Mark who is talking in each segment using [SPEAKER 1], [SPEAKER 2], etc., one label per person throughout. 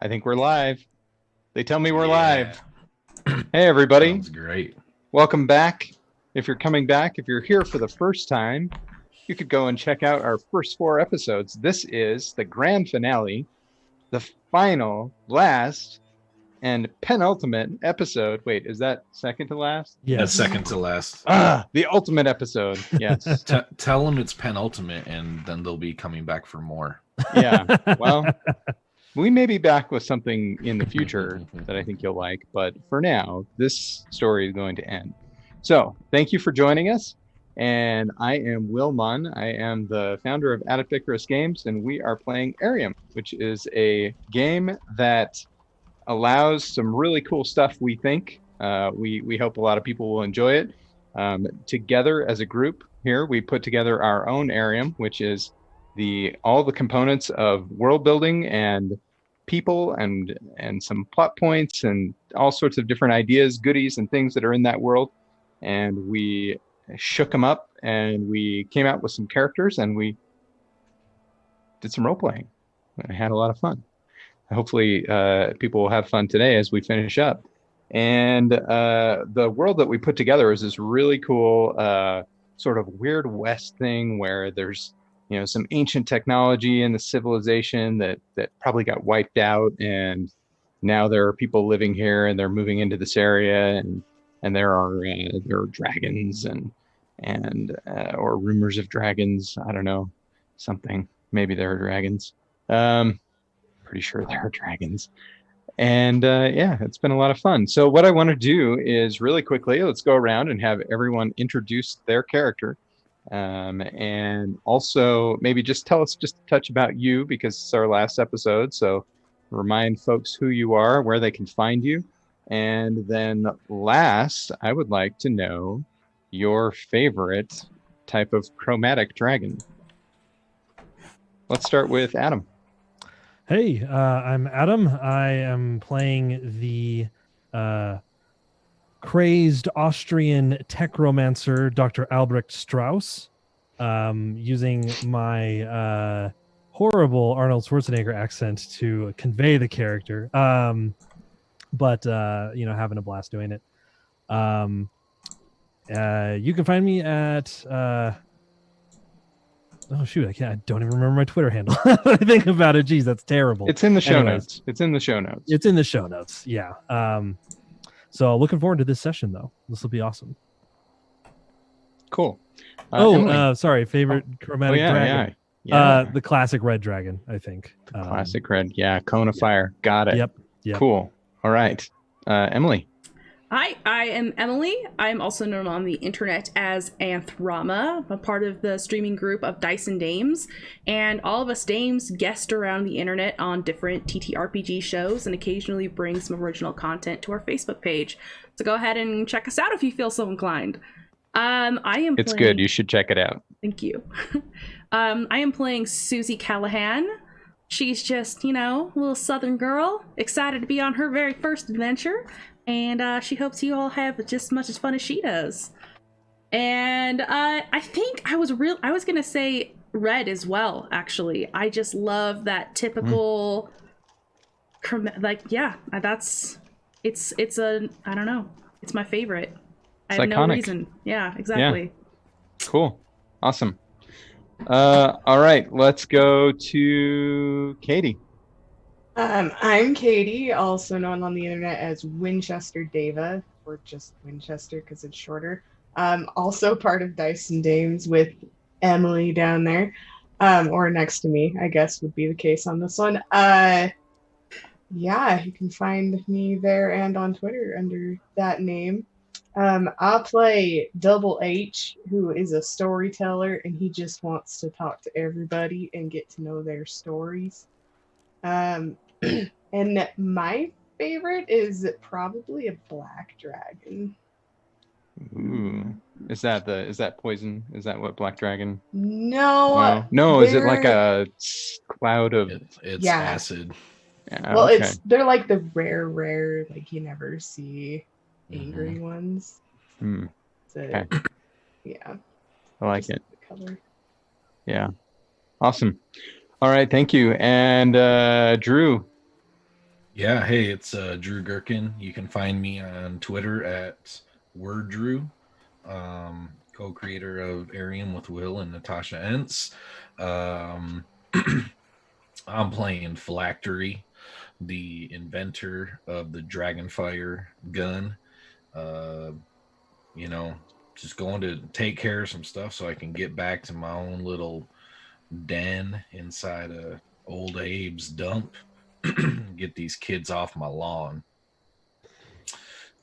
[SPEAKER 1] I think we're live. They tell me we're
[SPEAKER 2] Yeah.
[SPEAKER 1] live. Hey, everybody.
[SPEAKER 2] Sounds great.
[SPEAKER 1] Welcome back. If you're coming back, if you're here for the first time, you could go and check out our first 4 episodes. This is the grand finale, the final, last, and penultimate episode. Wait, is that second to last?
[SPEAKER 2] That's
[SPEAKER 3] Yes.
[SPEAKER 2] second to last.
[SPEAKER 1] The ultimate episode. Yes.
[SPEAKER 2] Tell them it's penultimate, and then they'll be coming back for more.
[SPEAKER 1] Yeah. Well, we may be back with something in the future that I think you'll like, but for now, this story is going to end. So, thank you for joining us. And I am Will Munn. I am the founder of Adept Icarus Games, and we are playing Arium, which is a game that allows some really cool stuff, we think. We hope a lot of people will enjoy it. Together as a group here, we put together our own Arium, which is all the components of world building and people and some plot points and all sorts of different ideas, goodies, and things that are in that world. And we shook them up and we came out with some characters and we did some role playing. I had a lot of fun. Hopefully, people will have fun today as we finish up. And the world that we put together is this really cool sort of Weird West thing where there's some ancient technology in the civilization that probably got wiped out, and now there are people living here and they're moving into this area, and there are dragons and or rumors of dragons. I don't know, something. Maybe there are dragons. Pretty sure there are dragons. And yeah, it's been a lot of fun. So what I want to do is really quickly, let's go around and have everyone introduce their character. And also maybe just tell us just a touch about you, because it's our last episode. So remind folks who you are, where they can find you. And then last, I would like to know your favorite type of chromatic dragon. Let's start with Adam.
[SPEAKER 3] Hey, I'm Adam. I am playing the crazed Austrian tech romancer, Dr. Albrecht Strauss, using my horrible Arnold Schwarzenegger accent to convey the character, but having a blast doing it. You can find me at oh shoot, I don't even remember my Twitter handle. I think about it. Geez, that's terrible.
[SPEAKER 1] It's in the show notes. It's in the show notes.
[SPEAKER 3] It's in the show notes. Yeah. So looking forward to this session, though. This will be awesome.
[SPEAKER 1] Cool.
[SPEAKER 3] Sorry. Favorite chromatic dragon.
[SPEAKER 1] Yeah.
[SPEAKER 3] The classic red dragon, I think.
[SPEAKER 1] Classic red. Yeah. Cone of fire. Got it.
[SPEAKER 3] Yep.
[SPEAKER 1] Cool. All right. Emily.
[SPEAKER 4] Hi, I am Emily. I'm also known on the internet as Anthrama. I'm a part of the streaming group of Dice and Dames, and all of us dames guest around the internet on different TTRPG shows and occasionally bring some original content to our Facebook page. So go ahead and check us out if you feel so inclined.
[SPEAKER 1] It's good. You should check it out.
[SPEAKER 4] Thank you. I am playing Susie Callahan. She's just, a little southern girl, excited to be on her very first adventure. And she hopes you all have just as much as fun as she does. And I think I was gonna say red as well. Actually, I just love that typical, that's it's a I don't know. It's my favorite.
[SPEAKER 1] It's
[SPEAKER 4] I have
[SPEAKER 1] iconic.
[SPEAKER 4] no reason. Yeah, exactly.
[SPEAKER 1] Yeah. Cool. Awesome. All right, let's go to Katie.
[SPEAKER 5] I'm Katie, also known on the internet as Winchester Deva, or just Winchester because it's shorter. Also part of Dice and Dames with Emily down there, or next to me, I guess would be the case on this one. Yeah, you can find me there and on Twitter under that name. I play Double H, who is a storyteller, and he just wants to talk to everybody and get to know their stories. And my favorite is probably a black dragon.
[SPEAKER 1] Ooh. Is that poison? Is that what black dragon?
[SPEAKER 5] No.
[SPEAKER 1] No, is it like a cloud of
[SPEAKER 2] It's acid.
[SPEAKER 1] Yeah,
[SPEAKER 5] well,
[SPEAKER 1] okay.
[SPEAKER 5] they're like the rare, like you never see angry ones. So,
[SPEAKER 1] Okay.
[SPEAKER 5] Yeah.
[SPEAKER 1] I like
[SPEAKER 5] just
[SPEAKER 1] it.
[SPEAKER 5] the color.
[SPEAKER 1] Yeah. Awesome. All right, thank you. And Drew.
[SPEAKER 2] Yeah, hey, it's Drew Gherkin. You can find me on Twitter at WordDrew, co-creator of Arium with Will and Natasha Entz. Um, I'm playing Phylactery, the inventor of the Dragonfire gun. Uh, you know, just going to take care of some stuff so I can get back to my own little den inside old Abe's dump. Get these kids off my lawn.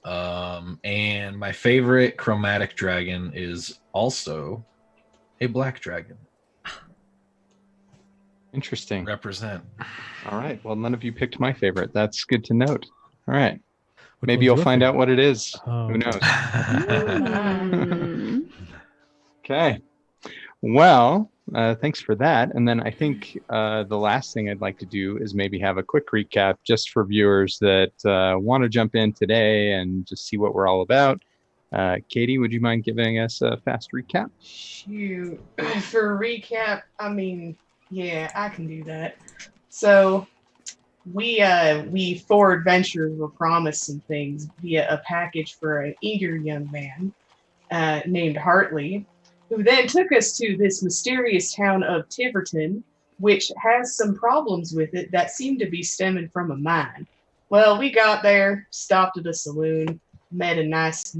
[SPEAKER 2] And my favorite chromatic dragon is also a black dragon.
[SPEAKER 1] Interesting.
[SPEAKER 2] Represent.
[SPEAKER 1] All right. Well, none of you picked my favorite. That's good to note. All right.
[SPEAKER 3] Which
[SPEAKER 1] Maybe
[SPEAKER 3] one's
[SPEAKER 1] you'll
[SPEAKER 3] your
[SPEAKER 1] find
[SPEAKER 3] favorite?
[SPEAKER 1] out what it is.
[SPEAKER 3] Oh.
[SPEAKER 1] Who knows?
[SPEAKER 4] Hmm.
[SPEAKER 1] Okay. Well, thanks for that. And then I think the last thing I'd like to do is maybe have a quick recap just for viewers that want to jump in today and just see what we're all about. Katie, would you mind giving us a fast recap?
[SPEAKER 5] Shoot. For a recap, I mean, yeah, I can do that. So we four adventurers were promised some things via a package for an eager young man named Hartley, who then took us to this mysterious town of Tiverton, which has some problems with it that seem to be stemming from a mine. Well, we got there, stopped at a saloon, met a nice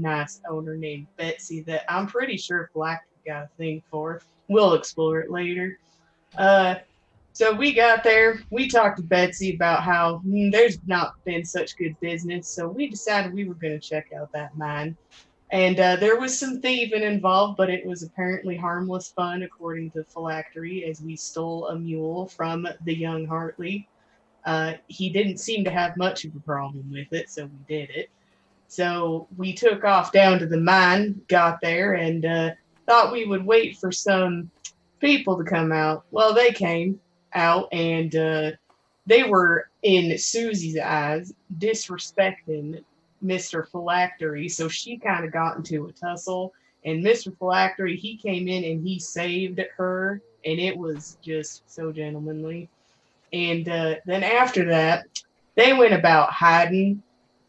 [SPEAKER 5] owner named Betsy that I'm pretty if Black got a thing for. We'll explore it later. So we got there, we talked to Betsy about how there's not been such good business, so we decided we were going to check out that mine. And there was some thieving involved, but it was apparently harmless fun, according to Phylactery, as we stole a mule from the young Hartley. He didn't seem to have much of a problem with it, so we did it. So we took off down to the mine, got there, and thought we would wait for some people to come out. Well, they came out, and they were, in Susie's eyes, disrespecting Mr. Phylactery, so she kind of got into a tussle, and Mr. Phylactery, he came in and he saved her, and it was just so gentlemanly. And then after that, they went about hiding,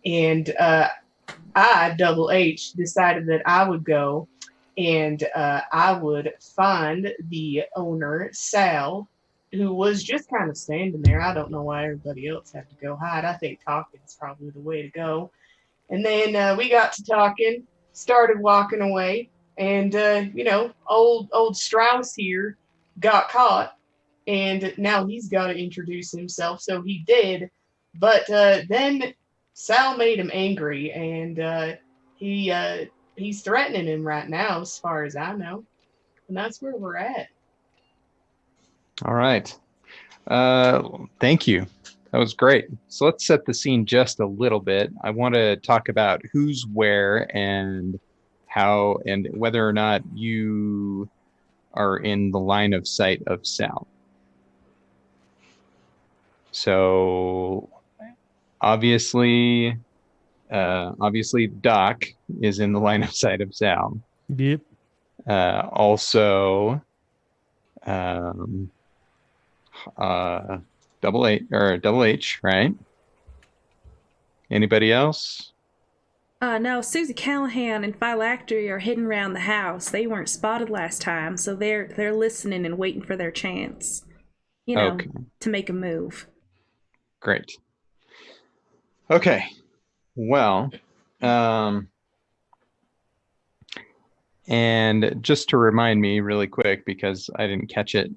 [SPEAKER 5] and I, Double H, decided that I would go and I would find the owner, Sal, who was just kind of standing there. I don't know why everybody else had to go hide. I think talking is probably the way to go. And then we got to talking, started walking away, and old Strauss here got caught, and now he's got to introduce himself. So he did, but then Sal made him angry, and he's threatening him right now, as far as I know, and that's where we're at.
[SPEAKER 1] All right. Thank you. That was great. So let's set the scene just a little bit. I want to talk about who's where and how and whether or not you are in the line of sight of Sal. So obviously Doc is in the line of sight of Sal.
[SPEAKER 3] Yep.
[SPEAKER 1] Also, Double H, right? Anybody else?
[SPEAKER 4] No, Susie Callahan and Phylactery are hidden around the house. They weren't spotted last time, so they're listening and waiting for their chance.
[SPEAKER 1] Okay.
[SPEAKER 4] To make a move.
[SPEAKER 1] Great. Okay. Well, and just to remind me really quick, because I didn't catch it,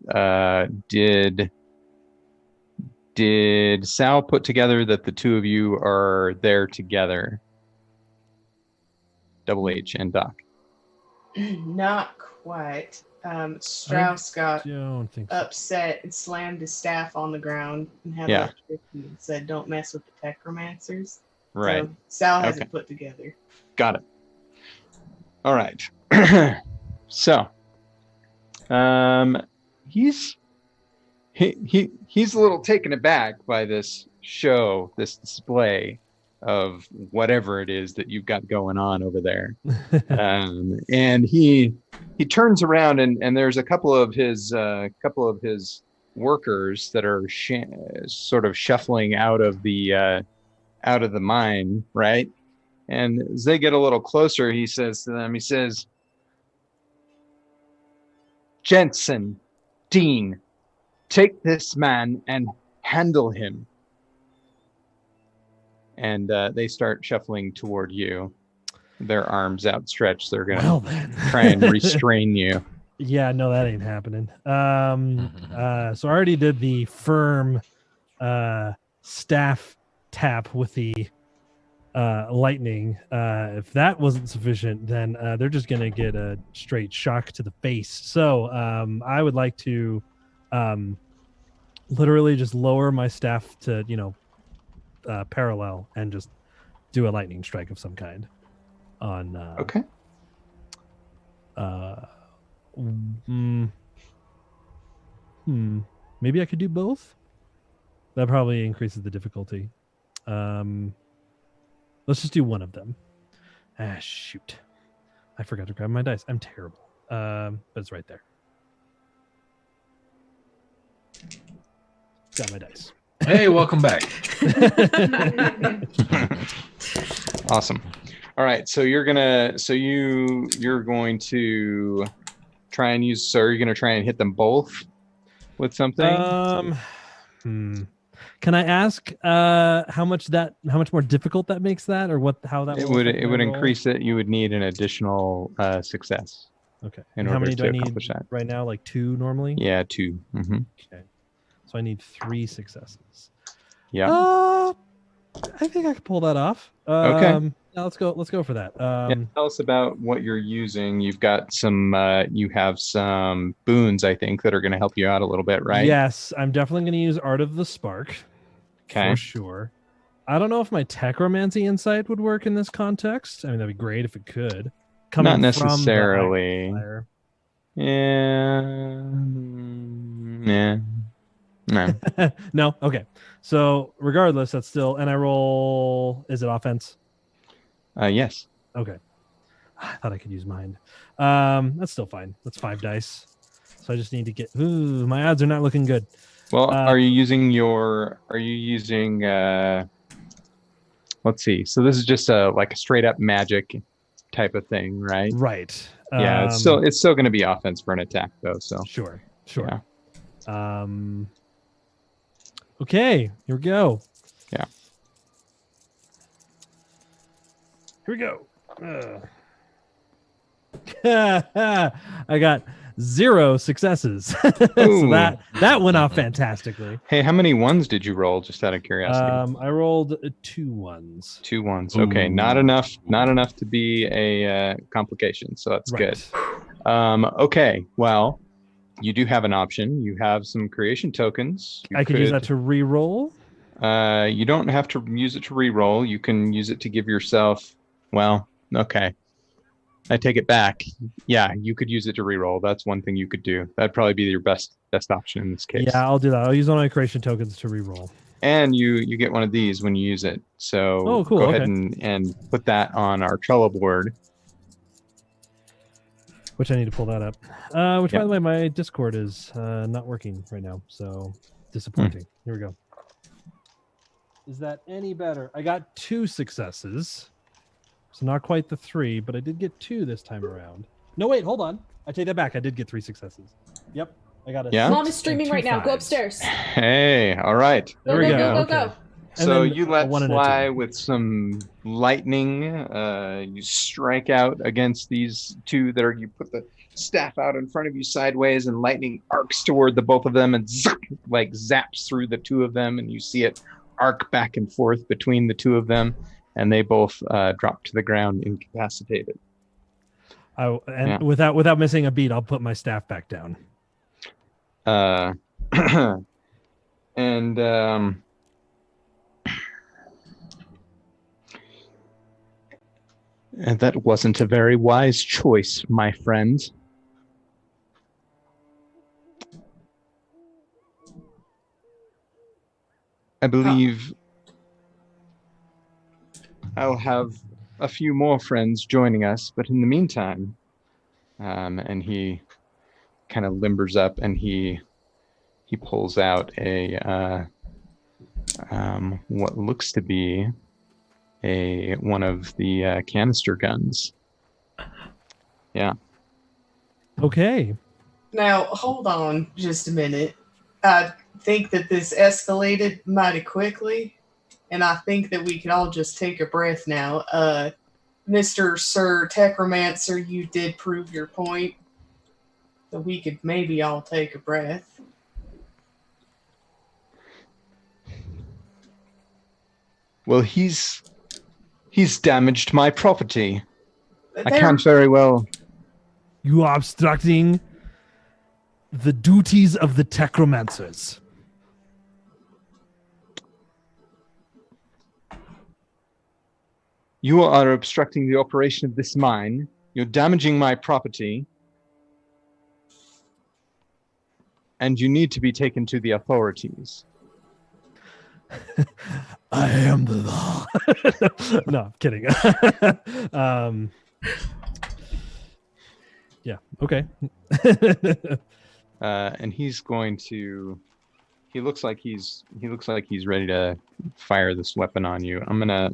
[SPEAKER 1] did Sal put together that the two of you are there together? Double H and Doc.
[SPEAKER 5] Not quite. Strauss got
[SPEAKER 3] Don't think so.
[SPEAKER 5] upset and slammed his staff on the ground and had
[SPEAKER 1] Yeah.
[SPEAKER 5] electricity and said, "Don't mess with the techromancers."
[SPEAKER 1] Right.
[SPEAKER 5] So Sal has
[SPEAKER 1] Okay.
[SPEAKER 5] it put together.
[SPEAKER 1] Got it. All right. So, he's a little taken aback by this show, this display of whatever it is that you've got going on over there. And he turns around and there's a couple of his workers that are sort of shuffling out of the mine, right? And as they get a little closer, he says to them, he says, Jensen, Dean, take this man and handle him. And they start shuffling toward you, their arms outstretched. They're going to try and restrain you.
[SPEAKER 3] Yeah, no, that ain't happening. So I already did the firm staff tap with the lightning. If that wasn't sufficient, then they're just gonna get a straight shock to the face. So I would like to literally just lower my staff to parallel and just do a lightning strike of some kind on
[SPEAKER 1] okay.
[SPEAKER 3] Maybe I could do both. That probably increases the difficulty. Let's just do one of them. Shoot. I forgot to grab my dice. I'm terrible. But it's right there. Got my dice.
[SPEAKER 2] Hey, welcome back.
[SPEAKER 1] Awesome. All right, so you're going to try and use, so you're going to try and hit them both with something?
[SPEAKER 3] Can I ask how much more difficult that makes that, or how that
[SPEAKER 1] it would increase it? You would need an additional success.
[SPEAKER 3] Okay.
[SPEAKER 1] In
[SPEAKER 3] how
[SPEAKER 1] order
[SPEAKER 3] many
[SPEAKER 1] to
[SPEAKER 3] do I need
[SPEAKER 1] accomplish that.
[SPEAKER 3] right now? Like 2 normally?
[SPEAKER 1] Yeah, 2. Mm-hmm.
[SPEAKER 3] Okay. So I need 3 successes.
[SPEAKER 1] Yeah.
[SPEAKER 3] I think I could pull that off.
[SPEAKER 1] Okay.
[SPEAKER 3] Yeah, let's go for that.
[SPEAKER 1] Tell us about what you're using. You've got some you have some boons, I think, that are going to help you out a little bit, right?
[SPEAKER 3] Yes, I'm definitely going to use Art of the Spark.
[SPEAKER 1] Okay.
[SPEAKER 3] For sure. I don't know if my Techromancy insight would work in this context. I mean, that'd be great if it could.
[SPEAKER 1] Not necessarily. Yeah. No.
[SPEAKER 3] No. Okay. So regardless, that's still. And I roll. Is it offense?
[SPEAKER 1] Yes.
[SPEAKER 3] Okay. I thought I could use mind. That's still fine. That's 5 dice. So I just need to get. Ooh, my odds are not looking good.
[SPEAKER 1] Well, are you using? Let's see. So this is just like a straight up magic type of thing, right?
[SPEAKER 3] Right.
[SPEAKER 1] Yeah. It's still going to be offense for an attack, though. So
[SPEAKER 3] sure. Yeah. Okay. Here we go.
[SPEAKER 1] Yeah.
[SPEAKER 3] Here we go. I got 0 successes. So that went off fantastically.
[SPEAKER 1] Hey, how many 1s did you roll? Just out of curiosity.
[SPEAKER 3] I rolled 2 1s.
[SPEAKER 1] 2 1s. Okay, not enough to be a complication. So that's good. Okay, well, you do have an option. You have some creation tokens.
[SPEAKER 3] I could use that to re-roll.
[SPEAKER 1] You don't have to use it to re-roll. You can use it to give yourself. Well, okay. I take it back. Yeah, you could use it to re-roll. That's one thing you could do. That'd probably be your best option in this case.
[SPEAKER 3] Yeah, I'll do that. I'll use one of my creation tokens to re-roll.
[SPEAKER 1] And you get one of these when you use it. So
[SPEAKER 3] cool.
[SPEAKER 1] Go ahead and put that on our Trello board.
[SPEAKER 3] Which I need to pull that up. By the way, my Discord is not working right now. So disappointing. Here we go. Is that any better? I got 2 successes. So not quite the 3, but I did get 2 this time around. No, wait, hold on. I take that back. I did get 3 successes. Yep. I got it.
[SPEAKER 1] Yeah?
[SPEAKER 6] Mom is streaming right now. Go upstairs.
[SPEAKER 1] Hey, all right.
[SPEAKER 3] There we go.
[SPEAKER 6] Go.
[SPEAKER 1] So you let fly with some lightning. You strike out against these 2 that are. You put the staff out in front of you sideways, and lightning arcs toward the both of them, and zaps through the 2 of them, and you see it arc back and forth between the 2 of them, and they both drop to the ground incapacitated.
[SPEAKER 3] Without missing a beat, I'll put my staff back down.
[SPEAKER 1] And that wasn't a very wise choice, my friend. I believe I'll have a few more friends joining us, but in the meantime, and he kind of limbers up and he he pulls out a what looks to be one of the canister guns. Yeah.
[SPEAKER 3] Okay.
[SPEAKER 5] Now, hold on just a minute. I think that this escalated mighty quickly, and I think that we could all just take a breath now. Mr. Sir Techromancer, you did prove your point, so we could maybe all take a breath.
[SPEAKER 1] Well, he's damaged my property. I can't very well.
[SPEAKER 3] You are obstructing the duties of the Techromancers.
[SPEAKER 1] You are obstructing the operation of this mine. You're damaging my property. And you need to be taken to the authorities.
[SPEAKER 3] I am the law. No, I'm kidding. Yeah, okay.
[SPEAKER 1] And he's going to. He looks like he's ready to fire this weapon on you. I'm gonna.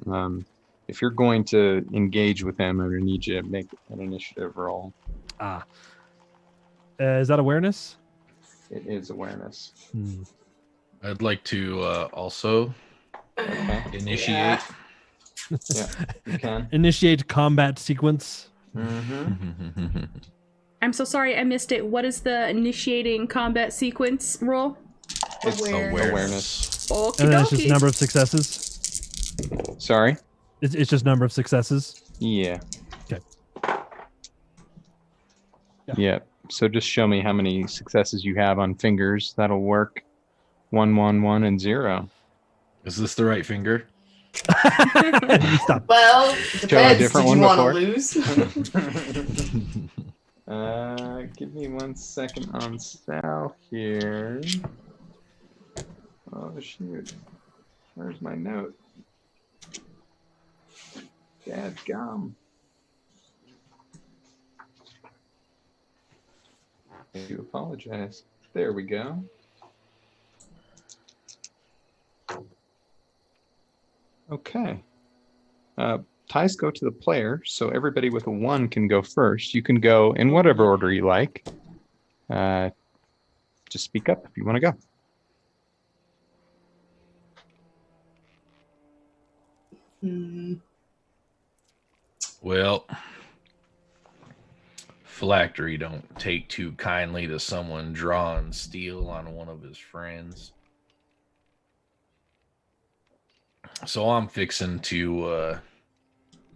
[SPEAKER 1] If you're going to engage with him, I'm gonna need you to make an initiative roll.
[SPEAKER 3] Is that awareness?
[SPEAKER 1] It is awareness.
[SPEAKER 2] I'd like to also initiate.
[SPEAKER 1] Yeah, you can.
[SPEAKER 3] Initiate combat sequence.
[SPEAKER 1] Mm-hmm.
[SPEAKER 4] I'm so sorry I missed it. What is the initiating combat sequence roll?
[SPEAKER 1] It's awareness.
[SPEAKER 4] Okie
[SPEAKER 3] And then it's just
[SPEAKER 4] dokie.
[SPEAKER 3] number of successes.
[SPEAKER 1] Sorry?
[SPEAKER 3] It's just number of successes.
[SPEAKER 1] Yeah.
[SPEAKER 3] Okay.
[SPEAKER 1] Yeah. So just show me how many successes you have on fingers. That'll work. 1, 1, 1, and 0.
[SPEAKER 2] Is this the right finger?
[SPEAKER 3] Stop.
[SPEAKER 5] Well, it depends.
[SPEAKER 1] different
[SPEAKER 5] Did you
[SPEAKER 1] one
[SPEAKER 5] want
[SPEAKER 1] before?
[SPEAKER 5] to lose?
[SPEAKER 1] Give me 1 second on Sal here. Oh, shoot. Where's my note? Dadgum. I do apologize. There we go. Okay. Ties go to the player, so everybody with a 1 can go first. You can go in whatever order you like. Just speak up if you want to go.
[SPEAKER 2] Well, Phylactery don't take too kindly to someone drawing steel on one of his friends. So I'm fixing to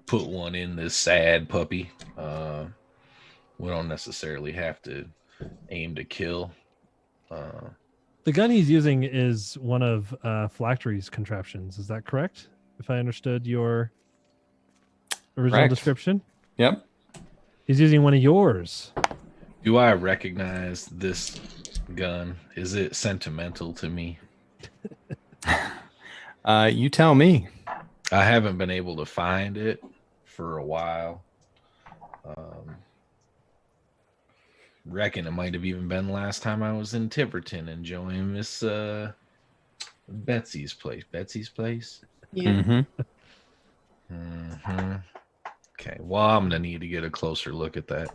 [SPEAKER 2] put one in this sad puppy. We don't necessarily have to aim to kill.
[SPEAKER 3] The gun he's using is one of Phylactery's contraptions. Is that correct? If I understood your original
[SPEAKER 1] Correct.
[SPEAKER 3] description?
[SPEAKER 1] Yep.
[SPEAKER 3] He's using one of yours.
[SPEAKER 2] Do I recognize this gun? Is it sentimental to me?
[SPEAKER 1] You tell me.
[SPEAKER 2] I haven't been able to find it for a while. Reckon it might have even been last time I was in Tiverton enjoying Miss Betsy's place. Betsy's place?
[SPEAKER 5] Yeah.
[SPEAKER 2] Mm-hmm. Okay, well, I'm going to need to get a closer look at that.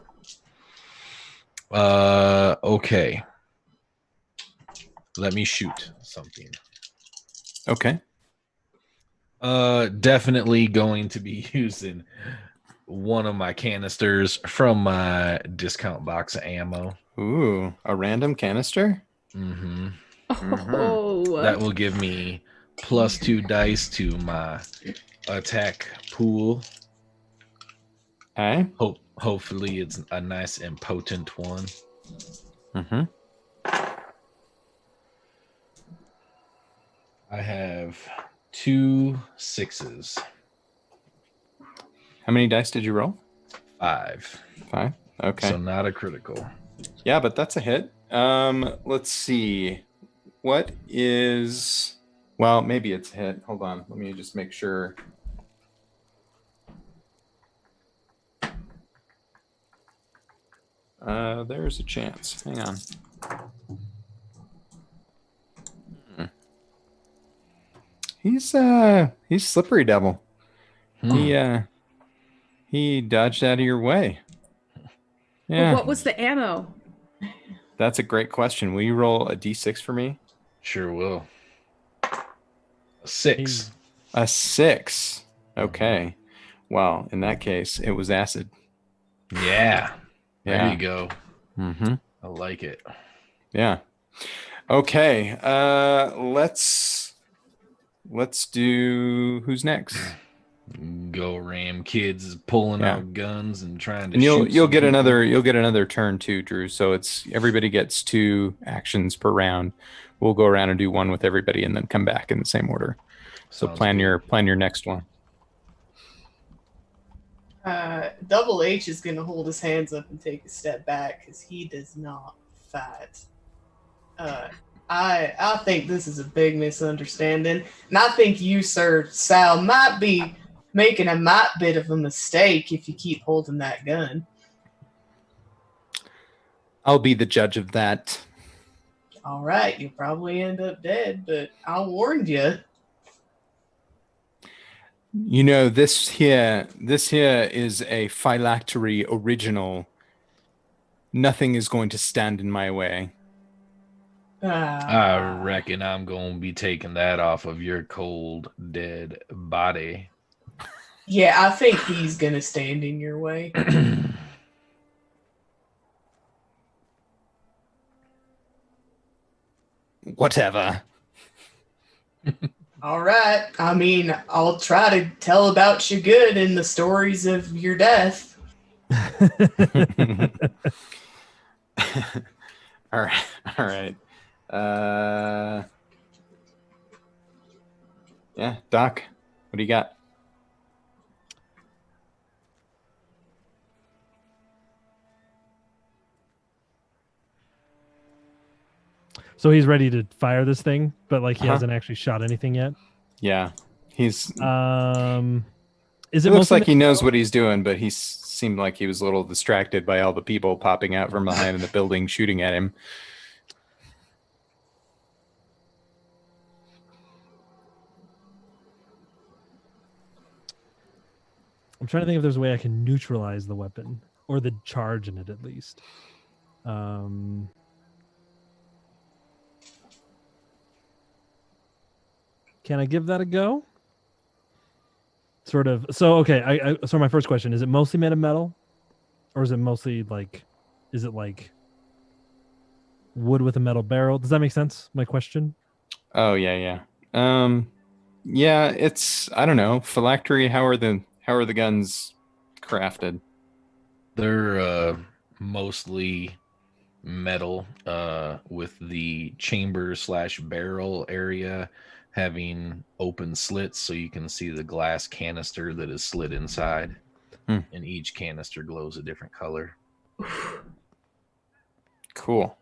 [SPEAKER 2] Okay. Let me shoot something.
[SPEAKER 1] Okay.
[SPEAKER 2] Definitely going to be using one of my canisters from my discount box of ammo.
[SPEAKER 1] Ooh, a random canister?
[SPEAKER 2] Mm-hmm.
[SPEAKER 4] Oh.
[SPEAKER 2] That will give me +2 dice to my attack pool.
[SPEAKER 1] Okay.
[SPEAKER 2] Hopefully it's a nice and potent one.
[SPEAKER 1] Mm-hmm.
[SPEAKER 2] I have 2 6s.
[SPEAKER 1] How many dice did you roll?
[SPEAKER 2] 5.
[SPEAKER 1] 5. Okay.
[SPEAKER 2] So not a critical.
[SPEAKER 1] Yeah, but that's a hit. Let's see. What is... Well, maybe it's a hit. Hold on. Let me just make sure. There's a chance. Hang on. He's slippery devil. He dodged out of your way. Yeah.
[SPEAKER 4] But what was the ammo?
[SPEAKER 1] That's a great question. Will you roll a d6 for me?
[SPEAKER 2] Sure will. A 6.
[SPEAKER 1] A 6. Okay. Well, in that case, it was acid.
[SPEAKER 2] Yeah. There you go.
[SPEAKER 1] Mm-hmm.
[SPEAKER 2] I like it.
[SPEAKER 1] Yeah. Okay. Let's do who's next.
[SPEAKER 2] Go Ram kids pulling out guns and trying to
[SPEAKER 1] and
[SPEAKER 2] shoot.
[SPEAKER 1] You'll get another turn too, Drew. So it's everybody gets 2 actions per round. We'll go around and do one with everybody and then come back in the same order. So plan your next one.
[SPEAKER 5] Double H is going to hold his hands up and take a step back because he does not fight. I think this is a big misunderstanding, and I think you, Sir Sal, might be making a might bit of a mistake if you keep holding that gun.
[SPEAKER 1] I'll be the judge of that.
[SPEAKER 5] All right, you'll probably end up dead, but I warned you.
[SPEAKER 1] You know, this here is a phylactery original. Nothing is going to stand in my way.
[SPEAKER 2] I reckon I'm going to be taking that off of your cold, dead body.
[SPEAKER 5] Yeah, I think he's going to stand in your way.
[SPEAKER 1] Whatever.
[SPEAKER 5] All right. I mean, I'll try to tell about you good in the stories of your death.
[SPEAKER 1] All right. Yeah, Doc, what do you got?
[SPEAKER 3] So he's ready to fire this thing, but like he hasn't actually shot anything yet.
[SPEAKER 1] Yeah, he's.
[SPEAKER 3] Is it?
[SPEAKER 1] Looks like he knows what he's doing, but he seemed like he was a little distracted by all the people popping out from behind in the building, shooting at him.
[SPEAKER 3] I'm trying to think if there's a way I can neutralize the weapon or the charge in it at least. Can I give that a go? Sort of. So, okay. So my first question, is it mostly made of metal? Or is it mostly like, is it like wood with a metal barrel? Does that make sense? My question?
[SPEAKER 1] Oh, yeah. Yeah, it's, I don't know. Phylactery, how are the guns crafted?
[SPEAKER 2] They're mostly metal with the chamber/barrel area having open slits so you can see the glass canister that is slid inside. And each canister glows a different color.
[SPEAKER 1] Cool.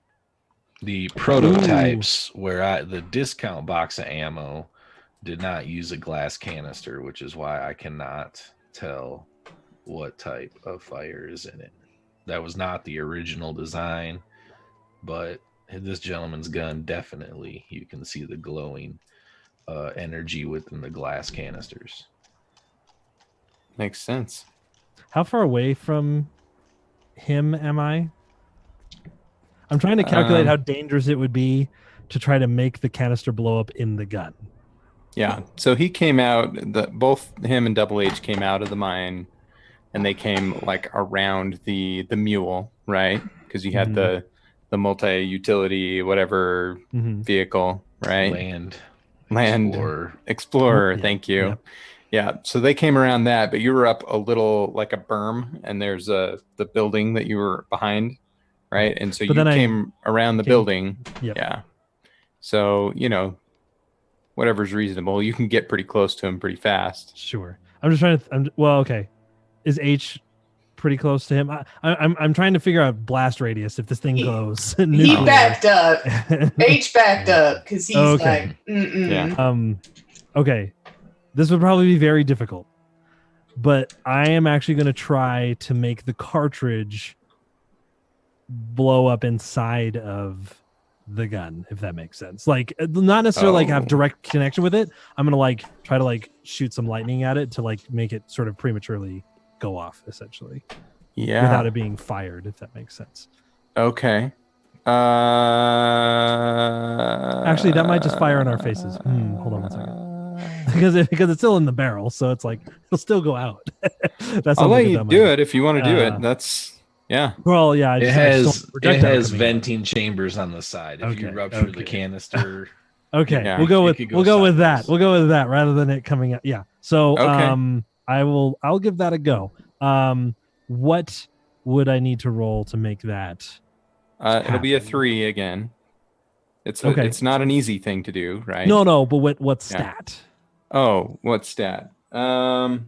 [SPEAKER 2] The prototypes where the discount box of ammo did not use a glass canister, which is why I cannot tell what type of fire is in it. That was not the original design, but this gentleman's gun, definitely you can see the glowing energy within the glass canisters.
[SPEAKER 1] Makes sense.
[SPEAKER 3] How far away from him am I? I'm trying to calculate how dangerous it would be to try to make the canister blow up in the gun.
[SPEAKER 1] Yeah. So he came out, both him and Double H came out of the mine, and they came like around the mule, right? Because you had the multi-utility whatever vehicle, right? Land Explorer. Thank you. Yep. Yeah. So they came around that, but you were up a little like a berm, and there's the building that you were behind, right? And so came around the building. Yep. Yeah. So, whatever's reasonable, you can get pretty close to him pretty fast.
[SPEAKER 3] Sure. I'm just trying to. Okay. Is H pretty close to him? I'm trying to figure out blast radius if this thing goes.
[SPEAKER 5] He backed up. H backed up because he's like,
[SPEAKER 1] yeah.
[SPEAKER 3] Okay. This would probably be very difficult, but I am actually going to try to make the cartridge blow up inside of the gun, if that makes sense. Like not necessarily like have direct connection with it. I'm gonna like try to like shoot some lightning at it to like make it sort of prematurely go off, essentially.
[SPEAKER 1] Yeah.
[SPEAKER 3] Without it being fired, if that makes sense.
[SPEAKER 1] Okay.
[SPEAKER 3] Actually, that might just fire in our faces. Hold on one second. because it's still in the barrel, so it's like it'll still go out.
[SPEAKER 1] I'll let you do it if you want to do it. That's
[SPEAKER 3] Well, yeah.
[SPEAKER 2] It has venting chambers on the side. If you rupture the canister.
[SPEAKER 3] Okay,
[SPEAKER 1] Yeah.
[SPEAKER 3] we'll go with
[SPEAKER 2] sideways.
[SPEAKER 3] that. We'll go with that rather than it coming out. Yeah. So
[SPEAKER 1] Okay.
[SPEAKER 3] I'll give that a go. What would I need to roll to make that?
[SPEAKER 1] It'll be a
[SPEAKER 3] happen?
[SPEAKER 1] 3 again. It's
[SPEAKER 3] Okay.
[SPEAKER 1] It's not an easy thing to do, right?
[SPEAKER 3] No, but what stat?
[SPEAKER 1] Oh, what stat?
[SPEAKER 3] Would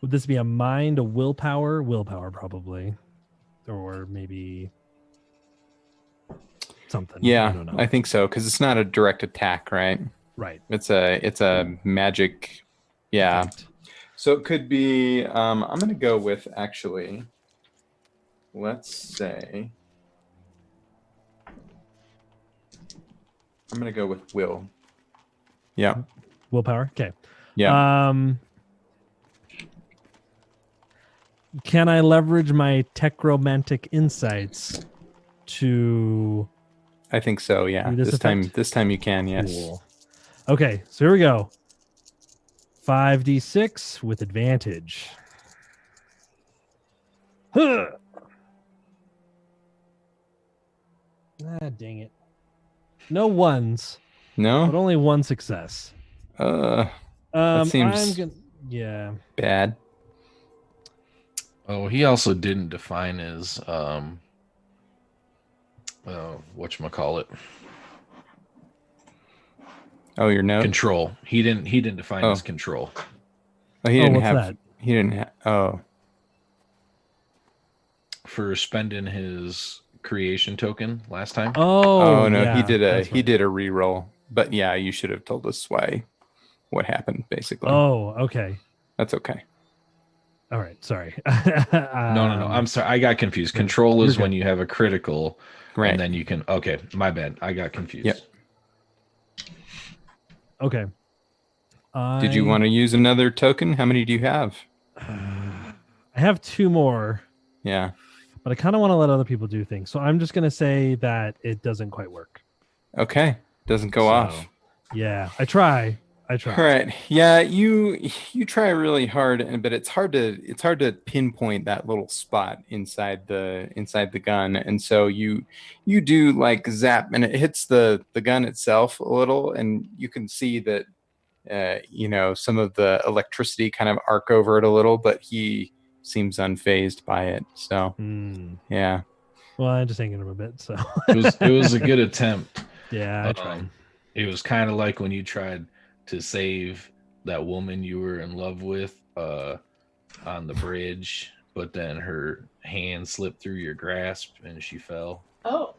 [SPEAKER 3] this be a mind, a willpower? Willpower, probably, or maybe something.
[SPEAKER 1] Yeah,
[SPEAKER 3] I don't know.
[SPEAKER 1] I think so because it's not a direct attack, right?
[SPEAKER 3] Right.
[SPEAKER 1] It's a magic. Yeah.
[SPEAKER 3] Effect.
[SPEAKER 1] So it could be. I'm gonna go with actually. Let's say. I'm gonna go with will. Yeah.
[SPEAKER 3] Willpower. Okay.
[SPEAKER 1] Yeah.
[SPEAKER 3] Can I leverage my techromantic insights to?
[SPEAKER 1] I think so. Yeah.
[SPEAKER 3] Do this effect?
[SPEAKER 1] This time you can. Yes.
[SPEAKER 3] Cool. Okay, so here we go. 5d6 with advantage. Huh. Ah, dang it. No ones,
[SPEAKER 1] No.
[SPEAKER 3] but only one success.
[SPEAKER 1] That seems
[SPEAKER 3] I'm gonna, yeah.
[SPEAKER 1] bad.
[SPEAKER 2] Oh, he also didn't define his whatchamacallit.
[SPEAKER 1] Oh, your note.
[SPEAKER 2] Control. He didn't define his control.
[SPEAKER 1] Oh, he didn't
[SPEAKER 3] what's
[SPEAKER 1] have.
[SPEAKER 3] that?
[SPEAKER 1] He didn't have. Oh.
[SPEAKER 2] For spending his creation token last time.
[SPEAKER 1] Oh no,
[SPEAKER 3] yeah,
[SPEAKER 1] he did
[SPEAKER 3] that's right.
[SPEAKER 1] a reroll. But yeah, you should have told us what happened basically.
[SPEAKER 3] Oh, okay.
[SPEAKER 1] That's okay.
[SPEAKER 3] All right, sorry.
[SPEAKER 2] No. I'm sorry. I got confused. Control is
[SPEAKER 3] You're
[SPEAKER 2] when you have a critical,
[SPEAKER 1] Right.
[SPEAKER 2] and then you can. Okay, my bad. I got confused.
[SPEAKER 1] Yep.
[SPEAKER 3] Okay.
[SPEAKER 1] Did you want to use another token? How many do you have?
[SPEAKER 3] I have 2 more,
[SPEAKER 1] Yeah.
[SPEAKER 3] but I kind of want to let other people do things. So I'm just going to say that it doesn't quite work.
[SPEAKER 1] Okay. Doesn't go
[SPEAKER 3] So,
[SPEAKER 1] off.
[SPEAKER 3] Yeah, I try.
[SPEAKER 1] All right. Yeah, you try really hard, but it's hard to pinpoint that little spot inside the gun, and so you do like zap, and it hits the gun itself a little, and you can see that some of the electricity kind of arc over it a little, but he seems unfazed by it. So yeah.
[SPEAKER 3] Well, I just angered him a bit. So
[SPEAKER 2] it was a good attempt.
[SPEAKER 3] Yeah, I tried.
[SPEAKER 2] It was kind of like when you tried to save that woman you were in love with on the bridge, but then her hand slipped through your grasp and she fell.
[SPEAKER 5] Oh.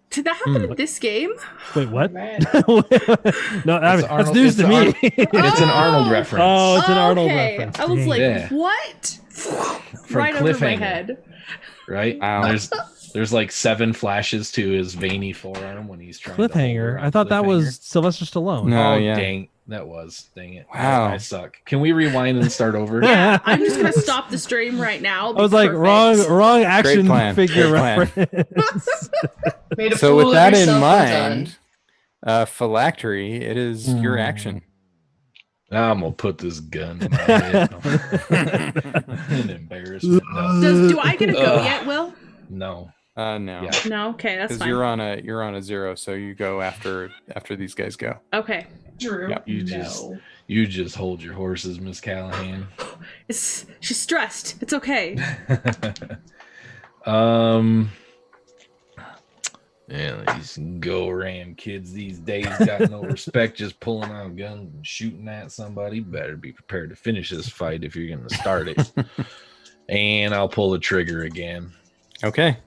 [SPEAKER 4] Did that happen in this game?
[SPEAKER 3] Wait, what?
[SPEAKER 5] Man.
[SPEAKER 3] No, that's news to me.
[SPEAKER 2] It's an Arnold reference.
[SPEAKER 3] Oh, it's an Arnold
[SPEAKER 4] okay.
[SPEAKER 3] reference.
[SPEAKER 4] I was
[SPEAKER 3] Dang.
[SPEAKER 4] like,
[SPEAKER 2] Yeah.
[SPEAKER 4] what?
[SPEAKER 2] From
[SPEAKER 4] Right over my
[SPEAKER 2] Cliffhanger.
[SPEAKER 4] head.
[SPEAKER 2] Right?
[SPEAKER 1] Wow.
[SPEAKER 2] There's like 7 flashes to his veiny forearm when he's trying to
[SPEAKER 3] Cliffhanger. I thought that was Sylvester Stallone.
[SPEAKER 1] No.
[SPEAKER 2] Oh,
[SPEAKER 1] yeah.
[SPEAKER 2] dang. Dang it.
[SPEAKER 1] Wow.
[SPEAKER 2] I suck. Can we rewind and start over?
[SPEAKER 4] Yeah, I'm just gonna stop the stream right now.
[SPEAKER 3] I was like, wrong action
[SPEAKER 1] plan.
[SPEAKER 3] figure
[SPEAKER 1] Great plan.
[SPEAKER 3] reference.
[SPEAKER 5] Made a
[SPEAKER 1] So
[SPEAKER 5] fool
[SPEAKER 1] with
[SPEAKER 5] of
[SPEAKER 1] that in
[SPEAKER 5] yourself,
[SPEAKER 1] mind, phylactery, it is your action.
[SPEAKER 2] I'm gonna put this gun in my head. An embarrassment. No.
[SPEAKER 4] Do I get a go yet, Will?
[SPEAKER 2] No.
[SPEAKER 1] No.
[SPEAKER 2] Yeah.
[SPEAKER 4] No. Okay, that's
[SPEAKER 1] Because
[SPEAKER 4] fine.
[SPEAKER 1] you're on a 0, so you go after these guys go.
[SPEAKER 4] Okay.
[SPEAKER 5] Drew.
[SPEAKER 1] Yep.
[SPEAKER 2] You just hold your horses, Miss Callahan.
[SPEAKER 4] She's stressed. It's okay.
[SPEAKER 2] Yeah, these go ram kids these days got no respect, just pulling out guns and shooting at somebody. Better be prepared to finish this fight if you're gonna start it. And I'll pull the trigger again.
[SPEAKER 1] Okay.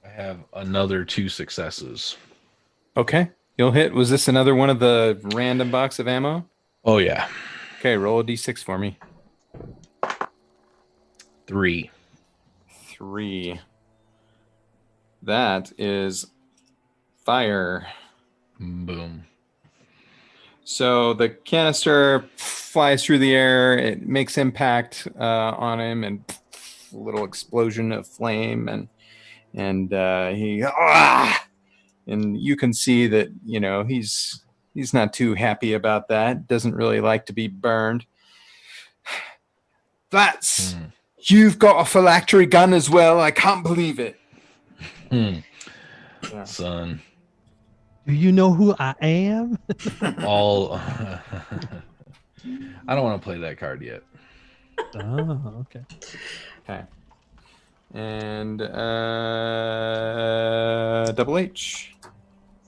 [SPEAKER 2] I have another 2 successes.
[SPEAKER 1] Okay. You'll hit. Was this another one of the random box of ammo?
[SPEAKER 2] Oh yeah.
[SPEAKER 1] Okay, roll a d6 for me.
[SPEAKER 2] 3.
[SPEAKER 1] 3. That is fire.
[SPEAKER 2] Boom.
[SPEAKER 1] So the canister flies through the air. It makes impact on him, and a little explosion of flame, and he and you can see that he's not too happy about that. Doesn't really like to be burned. That's you've got a phylactery gun as well. I can't believe it.
[SPEAKER 2] Yeah. Son.
[SPEAKER 3] Do you know who I am?
[SPEAKER 2] All. I don't want to play that card yet.
[SPEAKER 3] Oh, okay.
[SPEAKER 1] Okay. And Double H.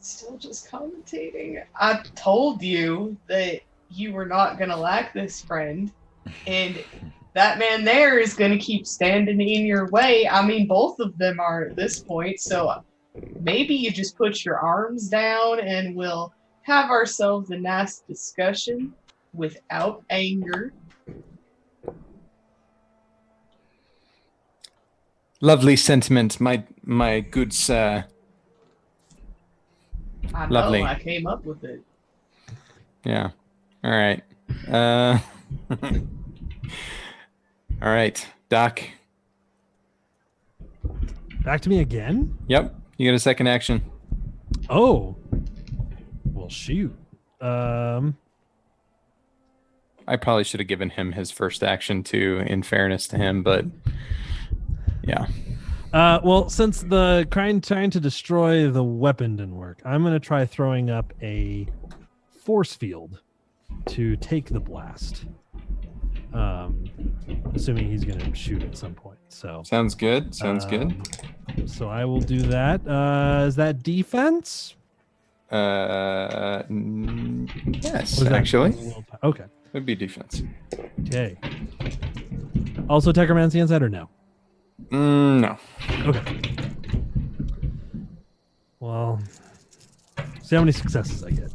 [SPEAKER 5] Still just commentating. I told you that you were not going to lack this friend. And that man there is going to keep standing in your way. I mean, both of them are at this point. So maybe you just put your arms down and we'll have ourselves a nice discussion without anger.
[SPEAKER 1] Lovely sentiment, my good sir.
[SPEAKER 5] I know,
[SPEAKER 1] Lovely.
[SPEAKER 5] I came up with it.
[SPEAKER 1] Yeah. All right. All right, Doc.
[SPEAKER 3] Back to me again?
[SPEAKER 1] Yep. You get a second action.
[SPEAKER 3] Oh. Well, shoot.
[SPEAKER 1] I probably should have given him his first action too, in fairness to him, but yeah.
[SPEAKER 3] Well, since the trying to destroy the weapon didn't work, I'm going to try throwing up a force field to take the blast. Assuming he's going to shoot at some point. So
[SPEAKER 1] sounds good. Sounds good.
[SPEAKER 3] So I will do that. Is that defense?
[SPEAKER 1] Yes, actually.
[SPEAKER 3] Okay.
[SPEAKER 1] Would be defense.
[SPEAKER 3] Okay. Also Techromancy inside or no?
[SPEAKER 1] No.
[SPEAKER 3] Okay. Well, see how many successes I get.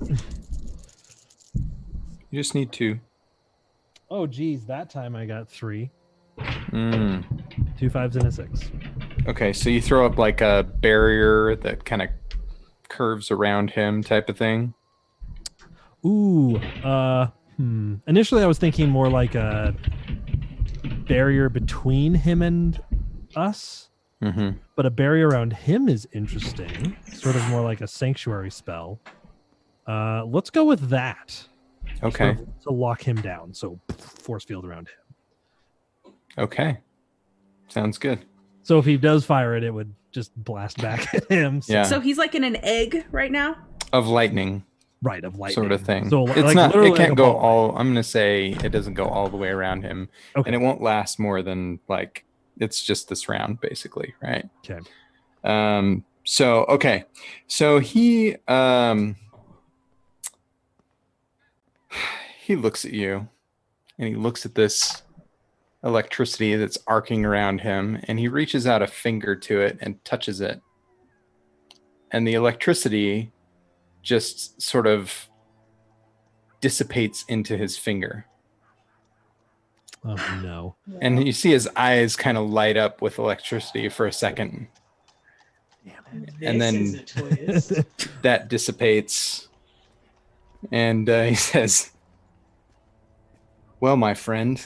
[SPEAKER 1] You just need 2.
[SPEAKER 3] Oh, geez. That time I got 3.
[SPEAKER 1] 2
[SPEAKER 3] 5s and a 6.
[SPEAKER 1] Okay, so you throw up like a barrier that kind of curves around him type of thing.
[SPEAKER 3] Ooh. Initially, I was thinking more like a barrier between him and us.
[SPEAKER 1] Mm-hmm.
[SPEAKER 3] But a barrier around him is interesting. Sort of more like a sanctuary spell. Let's go with that.
[SPEAKER 1] Okay.
[SPEAKER 3] Sort of to lock him down. So force field around him.
[SPEAKER 1] Okay. Sounds good.
[SPEAKER 3] So if he does fire it, it would just blast back at him. So.
[SPEAKER 1] Yeah.
[SPEAKER 4] So he's like in an egg right now?
[SPEAKER 1] Of lightning.
[SPEAKER 3] Right, of lightning.
[SPEAKER 1] Sort of thing.
[SPEAKER 3] So
[SPEAKER 1] it's
[SPEAKER 3] like
[SPEAKER 1] not, it
[SPEAKER 3] literally
[SPEAKER 1] can't
[SPEAKER 3] like
[SPEAKER 1] go all, I'm going to say it doesn't go all the way around him.
[SPEAKER 3] Okay.
[SPEAKER 1] And it won't last more than like, it's just this round basically, right?
[SPEAKER 3] Okay.
[SPEAKER 1] So, okay. So he looks at you and he looks at this electricity that's arcing around him and he reaches out a finger to it and touches it. And the electricity just sort of dissipates into his finger.
[SPEAKER 3] Oh, no.
[SPEAKER 1] And you see his eyes kind of light up with electricity for a second. And then that dissipates. And he says, "Well, my friend,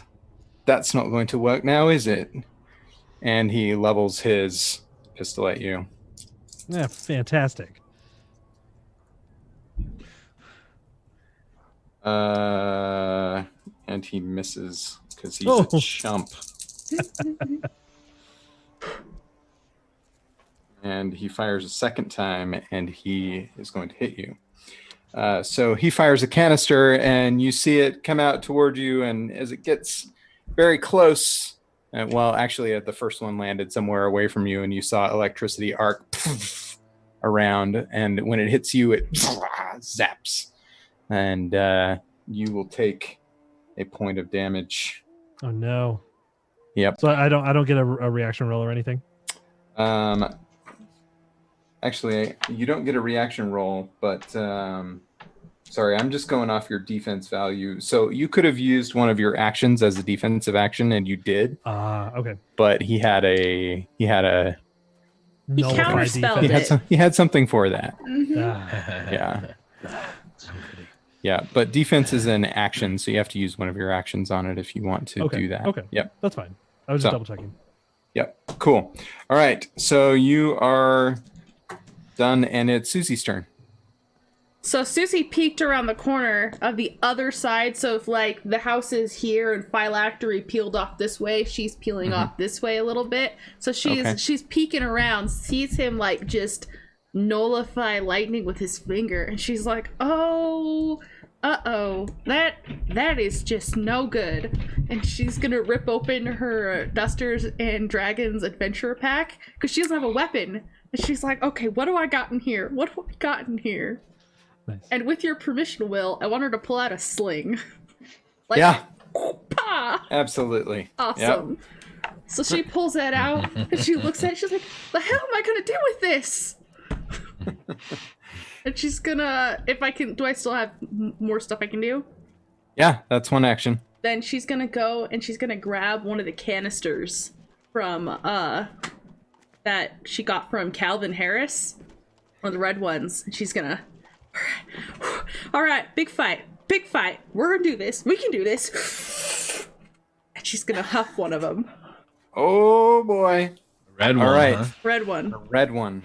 [SPEAKER 1] that's not going to work now, is it?" And he levels his pistol at you.
[SPEAKER 3] Yeah, fantastic.
[SPEAKER 1] And he misses because he's
[SPEAKER 3] Oh.
[SPEAKER 1] a chump. And he fires a second time, and he is going to hit you. So he fires a canister, and you see it come out toward you, and as it gets very close, well, actually, the first one landed somewhere away from you, and you saw electricity arc around, and when it hits you, it zaps. And you will take a point of damage.
[SPEAKER 3] Oh, no.
[SPEAKER 1] Yep.
[SPEAKER 3] So I don't get a reaction roll or anything?
[SPEAKER 1] Actually, you don't get a reaction roll, but Sorry, I'm just going off your defense value. So you could have used one of your actions as a defensive action, and you did.
[SPEAKER 3] Okay.
[SPEAKER 1] But he had a
[SPEAKER 4] He counterspelled it.
[SPEAKER 1] He had something for that.
[SPEAKER 5] Mhm.
[SPEAKER 1] Yeah, but defense is an action, so you have to use one of your actions on it if you want to do that.
[SPEAKER 3] Okay.
[SPEAKER 1] Yep.
[SPEAKER 3] That's fine. I was just double checking.
[SPEAKER 1] Yep. Cool. All right. So you are done, and it's Susie's turn.
[SPEAKER 4] So Susie peeked around the corner of the other side. So if like the house is here and phylactery peeled off this way, she's peeling off this way a little bit. So she's peeking around, sees him like just nullify lightning with his finger, and she's like, "Oh, that is just no good." And she's gonna rip open her Dusters and Dragons adventure pack because she doesn't have a weapon. And she's like, "Okay, what do I got in here? What do I got in here?"
[SPEAKER 3] Nice.
[SPEAKER 4] And with your permission, Will, I want her to pull out a sling. Like,
[SPEAKER 1] yeah.
[SPEAKER 4] Pa!
[SPEAKER 1] Absolutely.
[SPEAKER 4] Awesome. Yep. So she pulls that out and she looks at it. She's like, "The hell am I gonna do with this?" And she's gonna, if I can, do I still have more stuff I can do?
[SPEAKER 1] Yeah, that's one action.
[SPEAKER 4] Then she's gonna go and she's gonna grab one of the canisters from that she got from Calvin Harris, one of the red ones. And she's gonna, all right, big fight. We're gonna do this. We can do this. And she's gonna huff one of them.
[SPEAKER 1] Oh boy.
[SPEAKER 2] Red one.
[SPEAKER 1] All right.
[SPEAKER 2] Huh?
[SPEAKER 4] Red one.
[SPEAKER 1] A red one.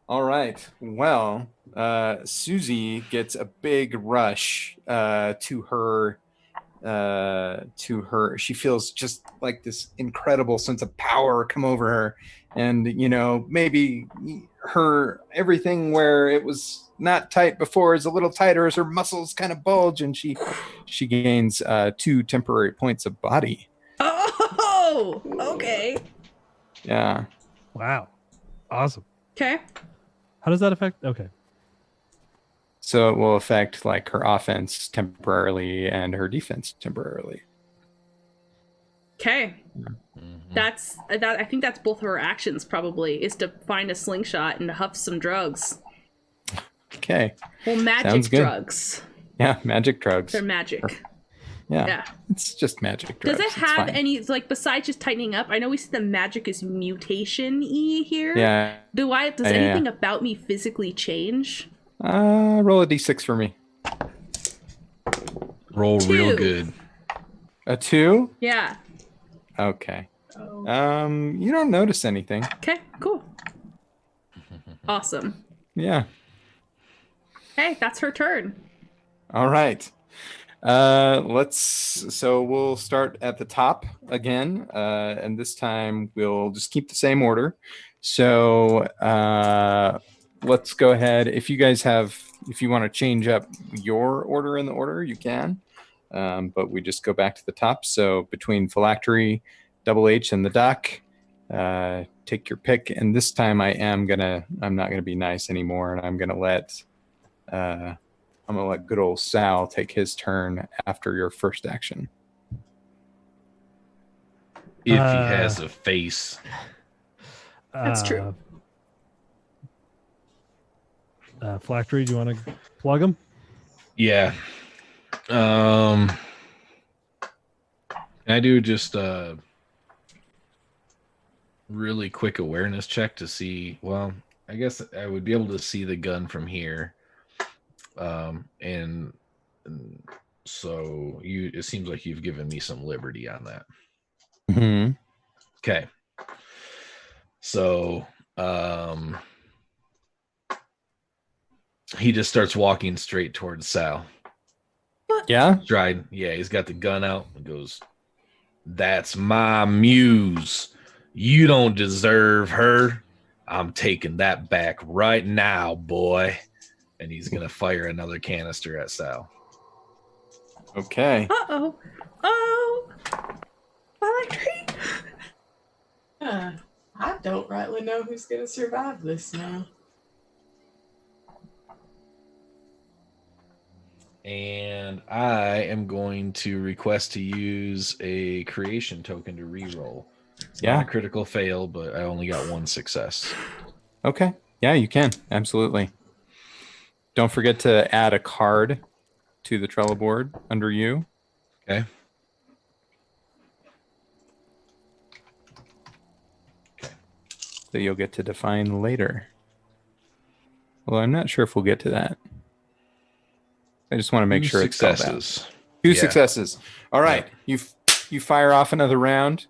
[SPEAKER 1] All right. Well, Susie gets a big rush to her. She feels just like this incredible sense of power come over her, and maybe everything where it was not tight before is a little tighter as her muscles kind of bulge, and she gains 2 temporary points of body.
[SPEAKER 4] Oh, okay.
[SPEAKER 1] Yeah.
[SPEAKER 3] Wow. Awesome.
[SPEAKER 4] Okay.
[SPEAKER 3] How does that affect? Okay.
[SPEAKER 1] So it will affect like her offense temporarily and her defense temporarily.
[SPEAKER 4] Okay. That's that. I think that's both of her actions. Probably is to find a slingshot and to huff some drugs.
[SPEAKER 1] Okay.
[SPEAKER 4] Well, magic drugs.
[SPEAKER 1] Yeah, magic drugs.
[SPEAKER 4] They're magic.
[SPEAKER 1] Yeah. It's just magic drugs.
[SPEAKER 4] Does it have any, like, besides just tightening up? I know we said the magic is mutation-y here.
[SPEAKER 1] Yeah.
[SPEAKER 4] Does anything about me physically change?
[SPEAKER 1] Roll a d6 for me.
[SPEAKER 2] Roll
[SPEAKER 4] 2.
[SPEAKER 2] real good.
[SPEAKER 1] A 2?
[SPEAKER 4] Yeah.
[SPEAKER 1] Okay. You don't notice anything.
[SPEAKER 4] Okay, cool. Awesome.
[SPEAKER 1] Yeah.
[SPEAKER 4] Hey, that's her turn.
[SPEAKER 1] All right. So we'll start at the top again, and this time we'll just keep the same order. So let's go ahead. If you want to change up your order in the order, you can, but we just go back to the top. So between phylactery, double H, and the dock, take your pick. And this time I'm not gonna be nice anymore, and I'm gonna let good old Sal take his turn after your first action.
[SPEAKER 2] If he has a face.
[SPEAKER 4] That's true.
[SPEAKER 3] Phylactery, do you want to plug him?
[SPEAKER 2] Yeah. Can I do just a really quick awareness check to see? Well, I guess I would be able to see the gun from here. And so it seems like you've given me some liberty on that.
[SPEAKER 1] Mm-hmm.
[SPEAKER 2] Okay. So, he just starts walking straight towards Sal.
[SPEAKER 4] What?
[SPEAKER 1] Yeah?
[SPEAKER 2] Stride. Yeah, he's got the gun out and goes, "That's my muse. You don't deserve her. I'm taking that back right now, boy." And he's going to fire another canister at Sal.
[SPEAKER 1] Okay.
[SPEAKER 4] Uh-oh. Oh. Phylactery.
[SPEAKER 5] I don't rightly know who's going to survive this now.
[SPEAKER 2] And I am going to request to use a creation token to reroll. It's not a critical fail, but I only got 1 success.
[SPEAKER 1] Okay. Yeah, you can. Absolutely. Don't forget to add a card to the Trello board under you.
[SPEAKER 2] Okay.
[SPEAKER 1] That you'll get to define later. Well, I'm not sure if we'll get to that. I just want to make sure it's spelled out. Two successes. All right. Yep. You fire off another round,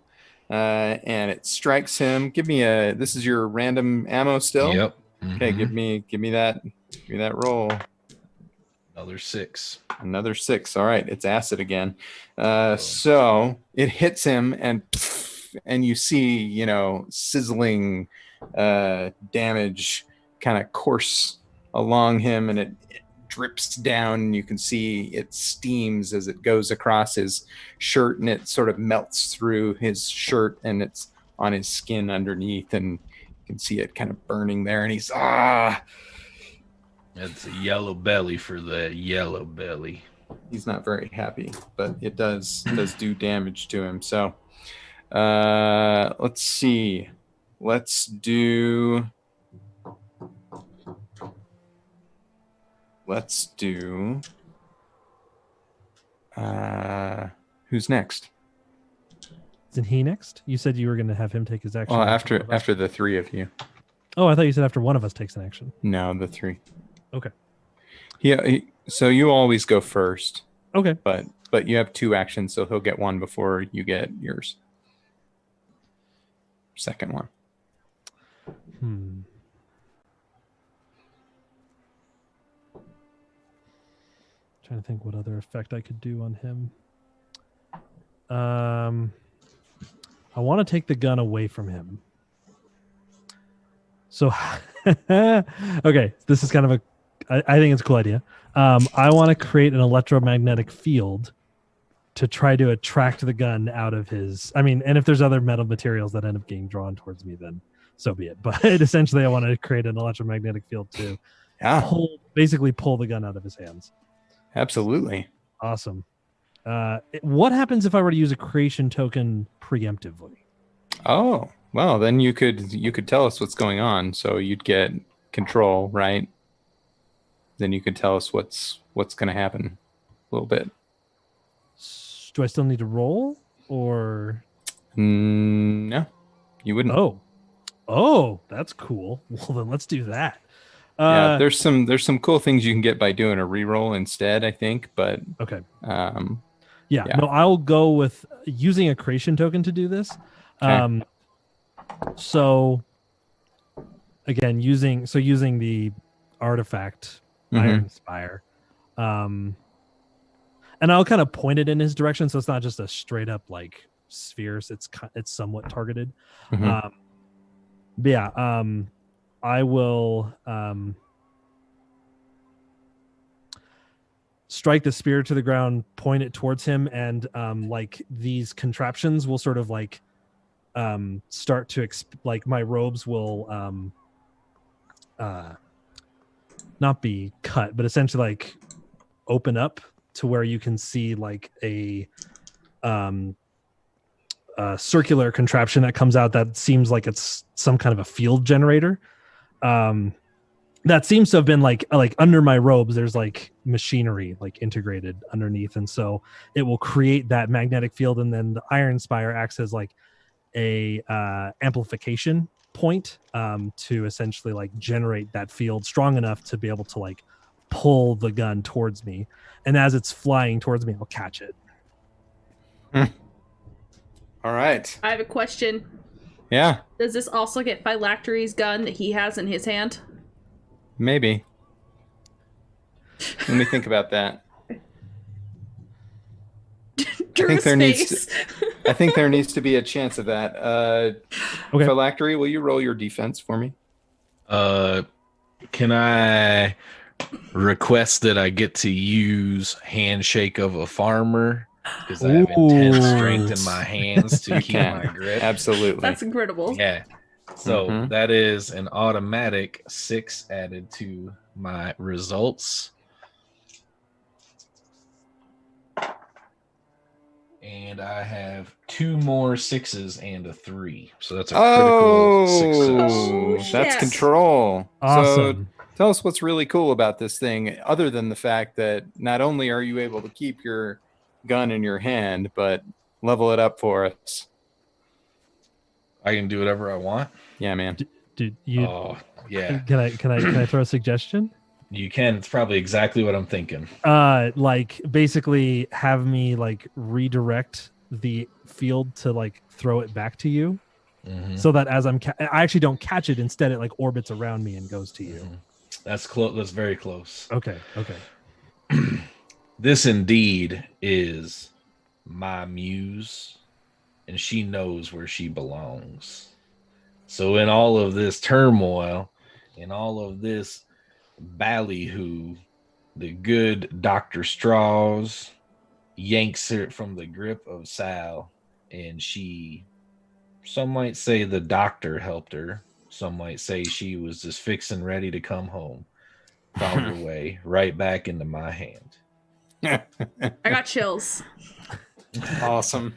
[SPEAKER 1] and it strikes him. Give me this is your random ammo still?
[SPEAKER 2] Yep.
[SPEAKER 1] Okay, give me that roll.
[SPEAKER 2] Another 6.
[SPEAKER 1] Another 6. All right, it's acid again. So it hits him, and you see, sizzling damage kind of course along him, and it drips down, and you can see it steams as it goes across his shirt, and it sort of melts through his shirt, and it's on his skin underneath, and you can see it kind of burning there, and he's
[SPEAKER 2] It's a yellow belly for the yellow belly.
[SPEAKER 1] He's not very happy, but it does do damage to him. So let's see. Let's do who's next?
[SPEAKER 3] Isn't he next? You said you were going to have him take his action.
[SPEAKER 1] Oh, after the three of you.
[SPEAKER 3] Oh, I thought you said after one of us takes an action.
[SPEAKER 1] No, the three.
[SPEAKER 3] Okay.
[SPEAKER 1] Yeah. So you always go first.
[SPEAKER 3] Okay.
[SPEAKER 1] But you have 2 actions, so he'll get 1 before you get yours. Second one.
[SPEAKER 3] Trying to think what other effect I could do on him. I want to take the gun away from him. So, okay, this is kind of I think it's a cool idea. I want to create an electromagnetic field to try to attract the gun out of his. And if there's other metal materials that end up getting drawn towards me, then so be it. But essentially, I want to create an electromagnetic field to basically pull the gun out of his hands.
[SPEAKER 1] Absolutely.
[SPEAKER 3] Awesome. What happens if I were to use a creation token preemptively?
[SPEAKER 1] Oh, well, then you could tell us what's going on. So you'd get control, right? Then you could tell us what's going to happen a little bit.
[SPEAKER 3] Do I still need to roll, or?
[SPEAKER 1] No, you wouldn't.
[SPEAKER 3] Oh, that's cool. Well, then let's do that.
[SPEAKER 1] Yeah, there's some cool things you can get by doing a reroll instead, I think. But
[SPEAKER 3] okay.
[SPEAKER 1] Yeah.
[SPEAKER 3] No, I'll go with using a creation token to do this.
[SPEAKER 1] Okay.
[SPEAKER 3] So again, using the artifact Iron Spire, and I'll kind of point it in his direction, so it's not just a straight up like sphere. It's somewhat targeted. I will strike the spear to the ground, point it towards him, and like these contraptions will sort of like start to like my robes will not be cut, but essentially like open up to where you can see like a circular contraption that comes out that seems like it's some kind of a field generator. That seems to have been like under my robes, there's like machinery like integrated underneath, and so it will create that magnetic field, and then the Iron Spire acts as like a amplification point to essentially like generate that field strong enough to be able to like pull the gun towards me, and as it's flying towards me, I'll catch it.
[SPEAKER 1] All right.
[SPEAKER 4] I have a question.
[SPEAKER 1] Yeah.
[SPEAKER 4] Does this also get Phylactery's gun that he has in his hand?
[SPEAKER 1] Maybe. Let me think about that. I think there needs to be a chance of that. Okay. Phylactery, will you roll your defense for me?
[SPEAKER 2] Can I request that I get to use Handshake of a Farmer? Because I have intense strength in my hands to keep my grip.
[SPEAKER 1] Absolutely.
[SPEAKER 4] That's incredible.
[SPEAKER 2] Yeah. So that is an automatic 6 added to my results. And I have 2 more 6s and a 3. So that's a critical success.
[SPEAKER 1] That's control.
[SPEAKER 3] Awesome.
[SPEAKER 1] Tell us what's really cool about this thing, other than the fact that not only are you able to keep your gun in your hand, but level it up for us.
[SPEAKER 2] I can do whatever I want.
[SPEAKER 1] Yeah, man.
[SPEAKER 3] Dude, you
[SPEAKER 2] Oh, yeah.
[SPEAKER 3] can I throw a suggestion?
[SPEAKER 2] You can. It's probably exactly what I'm thinking.
[SPEAKER 3] Like basically have me like redirect the field to like throw it back to you, so that as I actually don't catch it. Instead, it like orbits around me and goes to you.
[SPEAKER 2] That's close. That's very close.
[SPEAKER 3] Okay.
[SPEAKER 2] This indeed is my muse, and she knows where she belongs. So in all of this turmoil, in all of this ballyhoo, the good Dr. Straws yanks her from the grip of Sal, and some might say the doctor helped her. Some might say she was just fixing ready to come home. Found her way right back into my hand.
[SPEAKER 4] I got chills.
[SPEAKER 1] Awesome.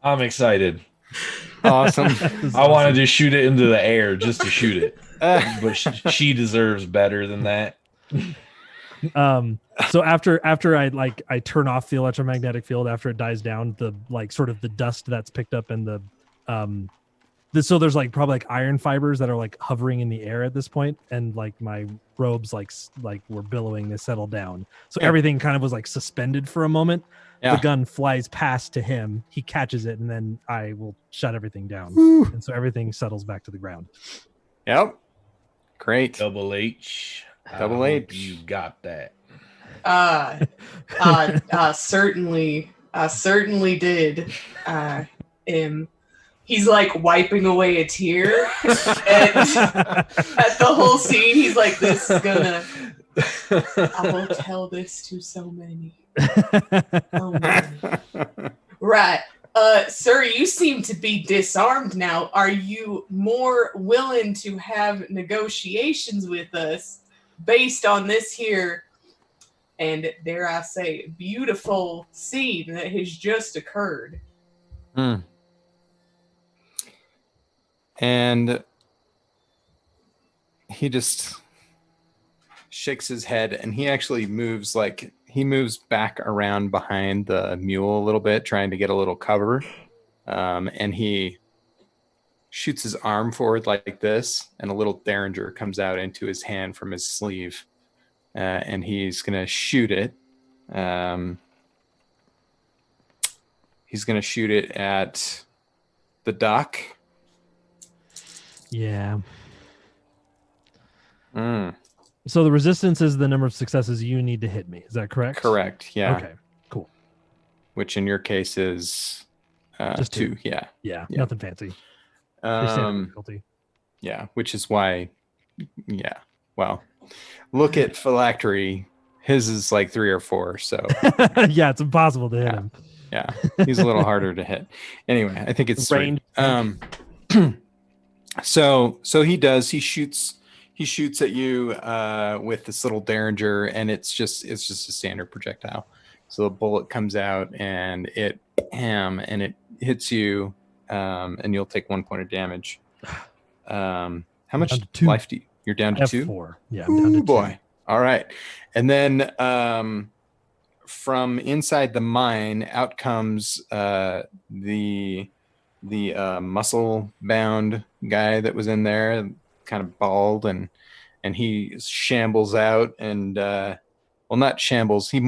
[SPEAKER 2] I'm excited.
[SPEAKER 1] Awesome.
[SPEAKER 2] I wanted to shoot it into the air just to shoot it. But she deserves better than that.
[SPEAKER 3] So after I turn off the electromagnetic field, after it dies down, the like sort of the dust that's picked up in the so there's like probably like iron fibers that are like hovering in the air at this point, and like my robes like were billowing, they settle down. So everything kind of was like suspended for a moment. The gun flies past to him, he catches it, and then I will shut everything down. And so everything settles back to the ground.
[SPEAKER 1] Yep. Great.
[SPEAKER 2] Double H.
[SPEAKER 1] Double H.
[SPEAKER 2] You got that.
[SPEAKER 5] Certainly did. He's like wiping away a tear, and at the whole scene, he's like, "This is gonna. I will tell this to so many." Right. Sir, you seem to be disarmed now. Are you more willing to have negotiations with us based on this here, and dare I say, beautiful scene that has just occurred?
[SPEAKER 1] And he just shakes his head, and he actually moves back around behind the mule a little bit, trying to get a little cover. And he shoots his arm forward like this, and a little derringer comes out into his hand from his sleeve. And he's going to shoot it. He's going to shoot it at the duck.
[SPEAKER 3] Yeah. So the resistance is the number of successes you need to hit me. Is that correct?
[SPEAKER 1] Correct. Yeah.
[SPEAKER 3] Okay. Cool.
[SPEAKER 1] Which in your case is
[SPEAKER 3] just
[SPEAKER 1] 2.
[SPEAKER 3] Yeah. Nothing fancy. Standard difficulty.
[SPEAKER 1] Yeah. Which is why. Yeah. Well, look at Phylactery. His is like 3 or 4. So
[SPEAKER 3] yeah, it's impossible to hit him.
[SPEAKER 1] Yeah. He's a little harder to hit. Anyway, I think it's 3. So he does. He shoots at you with this little derringer, and it's just a standard projectile. So the bullet comes out, and it hits you, and you'll take 1 point of damage. How much life do you? You're down to 2?
[SPEAKER 3] 4. Yeah, I'm down to 2.
[SPEAKER 1] Boy. All right. And then from inside the mine out comes the muscle bound guy that was in there, kind of bald, and he shambles out, and well, not shambles, he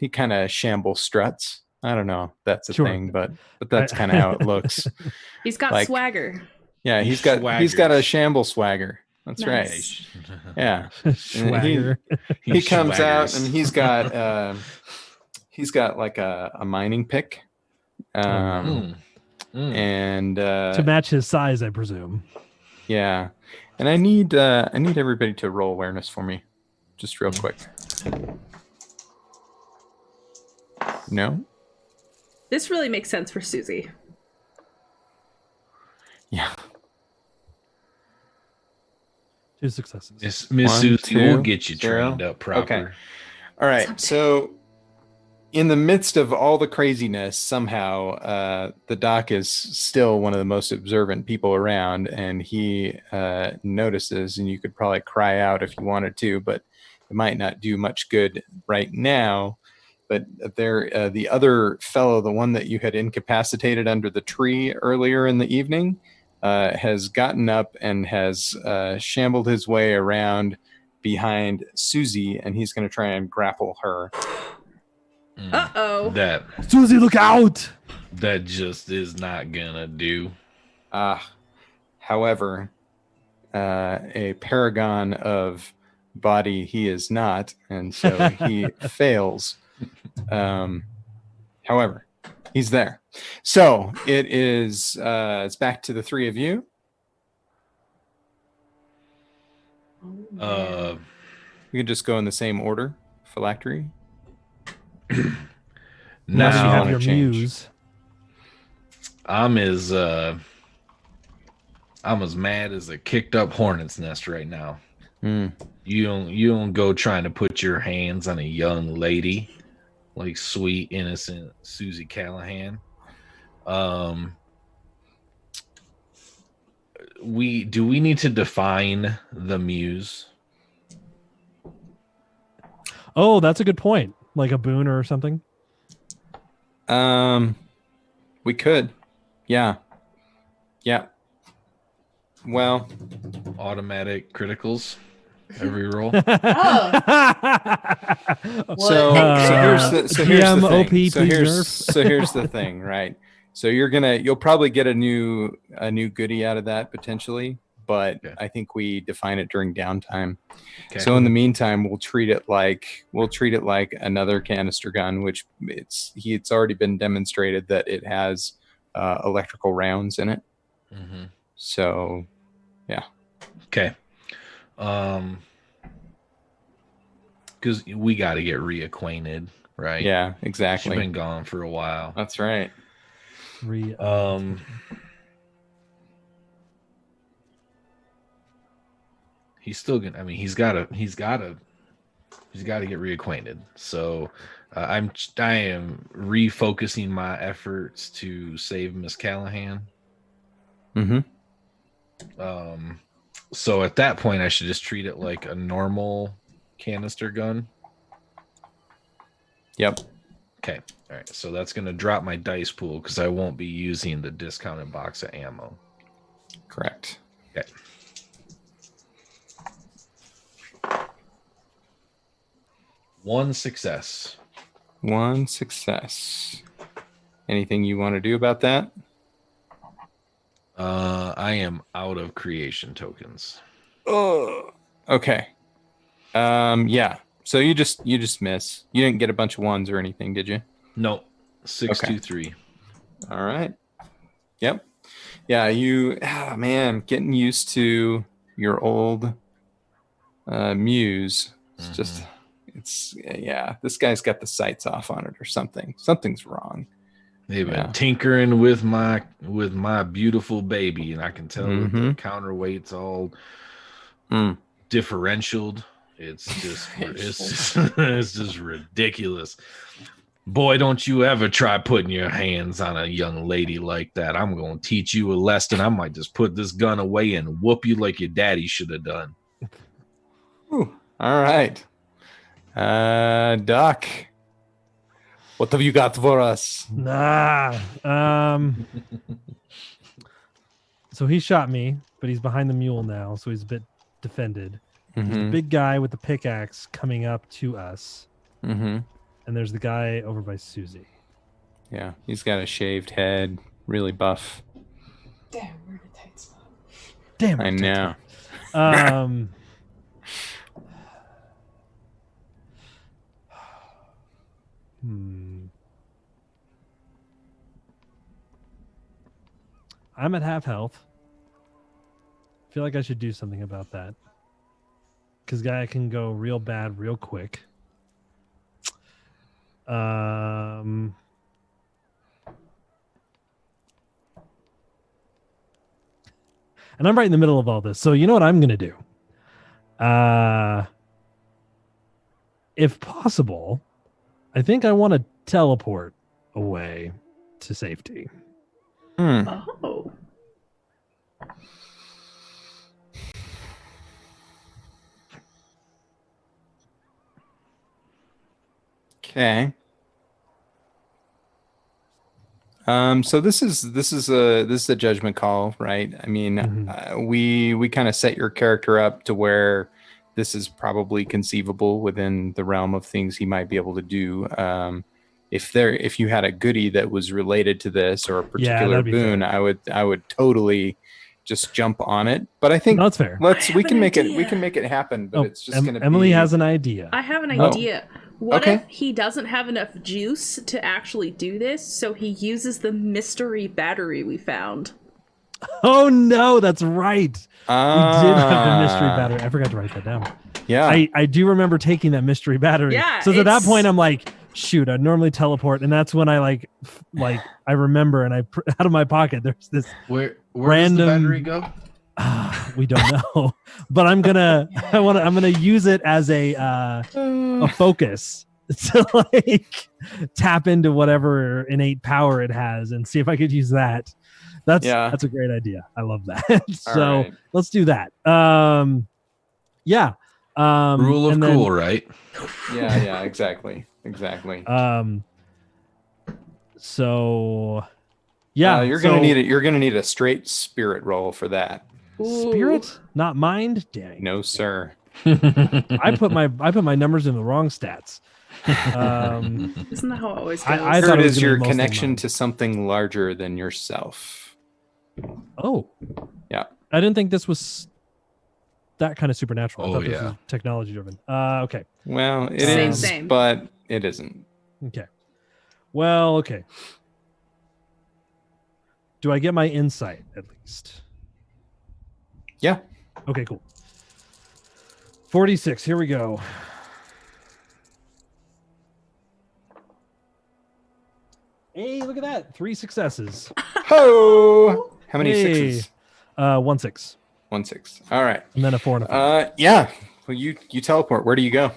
[SPEAKER 1] kind of shamble struts. I don't know if that's a thing, but that's kind of how it looks.
[SPEAKER 4] He's got swagger.
[SPEAKER 1] Yeah, he's got a shamble swagger. That's nice. Right. Yeah.
[SPEAKER 3] Swagger.
[SPEAKER 1] He comes out, and he's got like a mining pick. And
[SPEAKER 3] to match his size, I presume.
[SPEAKER 1] Yeah. And I need everybody to roll awareness for me, just real quick. No?
[SPEAKER 4] This really makes sense for Susie.
[SPEAKER 1] Yeah.
[SPEAKER 3] 2 successes.
[SPEAKER 2] Miss Susie will get you trained up proper.
[SPEAKER 1] Okay. All right. So in the midst of all the craziness, somehow the doc is still one of the most observant people around, and he notices, and you could probably cry out if you wanted to, but it might not do much good right now. But there, the other fellow, the one that you had incapacitated under the tree earlier in the evening, has gotten up and has shambled his way around behind Susie, and he's going to try and grapple her.
[SPEAKER 4] Uh-oh.
[SPEAKER 2] That
[SPEAKER 3] Susie, look out!
[SPEAKER 2] that just is not gonna do.
[SPEAKER 1] However, a paragon of body he is not, and so he fails. However, he's there. So it is. It's back to the three of you. We can just go in the same order. Phylactery.
[SPEAKER 3] Unless you
[SPEAKER 2] Now
[SPEAKER 3] have your
[SPEAKER 1] change.
[SPEAKER 3] muse.
[SPEAKER 2] I'm as mad as a kicked up hornet's nest right now. You don't go trying to put your hands on a young lady like sweet innocent Susie Callahan. We need to define the muse?
[SPEAKER 3] Oh, that's a good point. Like a boon or something.
[SPEAKER 1] We could. Yeah. Well,
[SPEAKER 2] Automatic criticals every roll.
[SPEAKER 5] Oh,
[SPEAKER 1] here's the thing.
[SPEAKER 3] OP,
[SPEAKER 1] So
[SPEAKER 3] please
[SPEAKER 1] here's the thing, right? So you'll probably get a new goodie out of that potentially, but
[SPEAKER 2] Okay.
[SPEAKER 1] I think we define it during downtime.
[SPEAKER 2] Okay.
[SPEAKER 1] So in the meantime, we'll treat it like another canister gun, which it's already been demonstrated that it has electrical rounds in it.
[SPEAKER 2] Mm-hmm.
[SPEAKER 1] So, yeah.
[SPEAKER 2] Okay. Because we got to get reacquainted, right?
[SPEAKER 1] Yeah, exactly.
[SPEAKER 2] She's been gone for a while.
[SPEAKER 1] That's right.
[SPEAKER 2] He's still gonna. I mean, he's got to get reacquainted. So I am refocusing my efforts to save Miss Callahan.
[SPEAKER 1] Mm-hmm.
[SPEAKER 2] So at that point, I should just treat it like a normal canister gun.
[SPEAKER 1] Yep.
[SPEAKER 2] Okay. All right. So that's going to drop my dice pool because I won't be using the discounted box of ammo.
[SPEAKER 1] Correct.
[SPEAKER 2] Okay. One success.
[SPEAKER 1] Anything you want to do about that?
[SPEAKER 2] I am out of creation tokens.
[SPEAKER 1] Oh. Okay. Yeah. So you just miss. You didn't get a bunch of ones or anything, did you?
[SPEAKER 2] No. 6,
[SPEAKER 1] Okay.
[SPEAKER 2] 2, 3.
[SPEAKER 1] All right. Yep. Yeah, man, getting used to your old muse. This guy's got the sights off on it or something. Something's wrong.
[SPEAKER 2] They've been tinkering with my beautiful baby, and I can tell that the counterweight's all differentialed. It's just ridiculous. Boy, don't you ever try putting your hands on a young lady like that. I'm going to teach you a lesson. I might just put this gun away and whoop you like your daddy should have done.
[SPEAKER 1] All right. Doc, what have you got for us?
[SPEAKER 3] So he shot me, but he's behind the mule now, so he's a bit defended. There's the big guy with the pickaxe coming up to us.
[SPEAKER 1] Mm-hmm.
[SPEAKER 3] And there's the guy over by Susie.
[SPEAKER 1] Yeah, he's got a shaved head, really buff.
[SPEAKER 5] damn, where did tight spot?
[SPEAKER 3] Damn it.
[SPEAKER 1] I know.
[SPEAKER 3] I'm at half health. I feel like I should do something about that. Because guy can go real bad real quick. And I'm right in the middle of all this. So you know what I'm going to do? If possible, I think I want to teleport away to safety.
[SPEAKER 4] Oh.
[SPEAKER 1] Okay. So this is a judgment call, right? I mean, we kind of set your character up to where this is probably conceivable within the realm of things he might be able to do. If you had a goodie that was related to this or a particular boon,
[SPEAKER 3] fair.
[SPEAKER 1] I would totally just jump on it. But I think
[SPEAKER 3] that's fair.
[SPEAKER 1] We can make it happen. But it's just going to be.
[SPEAKER 3] Emily has an idea.
[SPEAKER 4] I have an idea. What
[SPEAKER 1] okay.
[SPEAKER 4] if he doesn't have enough juice to actually do this, so he uses the mystery battery we found?
[SPEAKER 3] Oh no, that's right. We did have the mystery battery. I forgot to write that down.
[SPEAKER 1] Yeah.
[SPEAKER 3] I do remember taking that mystery battery.
[SPEAKER 4] Yeah.
[SPEAKER 3] So at that point I'm like, shoot, I'd normally teleport, and that's when I like I remember, and I out of my pocket there's this
[SPEAKER 2] where
[SPEAKER 3] random
[SPEAKER 2] does the battery go?
[SPEAKER 3] We don't know, but I'm gonna use it as a focus to like tap into whatever innate power it has and see if I could use that. That's a great idea. I love that. So right. Let's do that.
[SPEAKER 2] Rule of cool, right?
[SPEAKER 1] Yeah, exactly.
[SPEAKER 3] So yeah,
[SPEAKER 1] you're gonna need a straight spirit roll for that.
[SPEAKER 3] Spirit, not mind. Dang.
[SPEAKER 1] No, sir.
[SPEAKER 3] I put my numbers in the wrong stats.
[SPEAKER 4] Isn't that how it always goes?
[SPEAKER 1] I thought it is your connection to something larger than yourself.
[SPEAKER 3] Oh,
[SPEAKER 1] yeah.
[SPEAKER 3] I didn't think this was that kind of supernatural. I thought
[SPEAKER 2] this
[SPEAKER 3] was technology driven. Okay.
[SPEAKER 1] Well, it is, but it isn't.
[SPEAKER 3] Okay. Well, okay. Do I get my insight at least?
[SPEAKER 1] Yeah.
[SPEAKER 3] Okay, cool. 46. Here we go. Hey, look at that. 3 successes.
[SPEAKER 1] Ho! How many sixes?
[SPEAKER 3] 1 6.
[SPEAKER 1] 1 6. All right.
[SPEAKER 3] And then a 4 and a 5.
[SPEAKER 1] Yeah. Well, you teleport. Where do you go?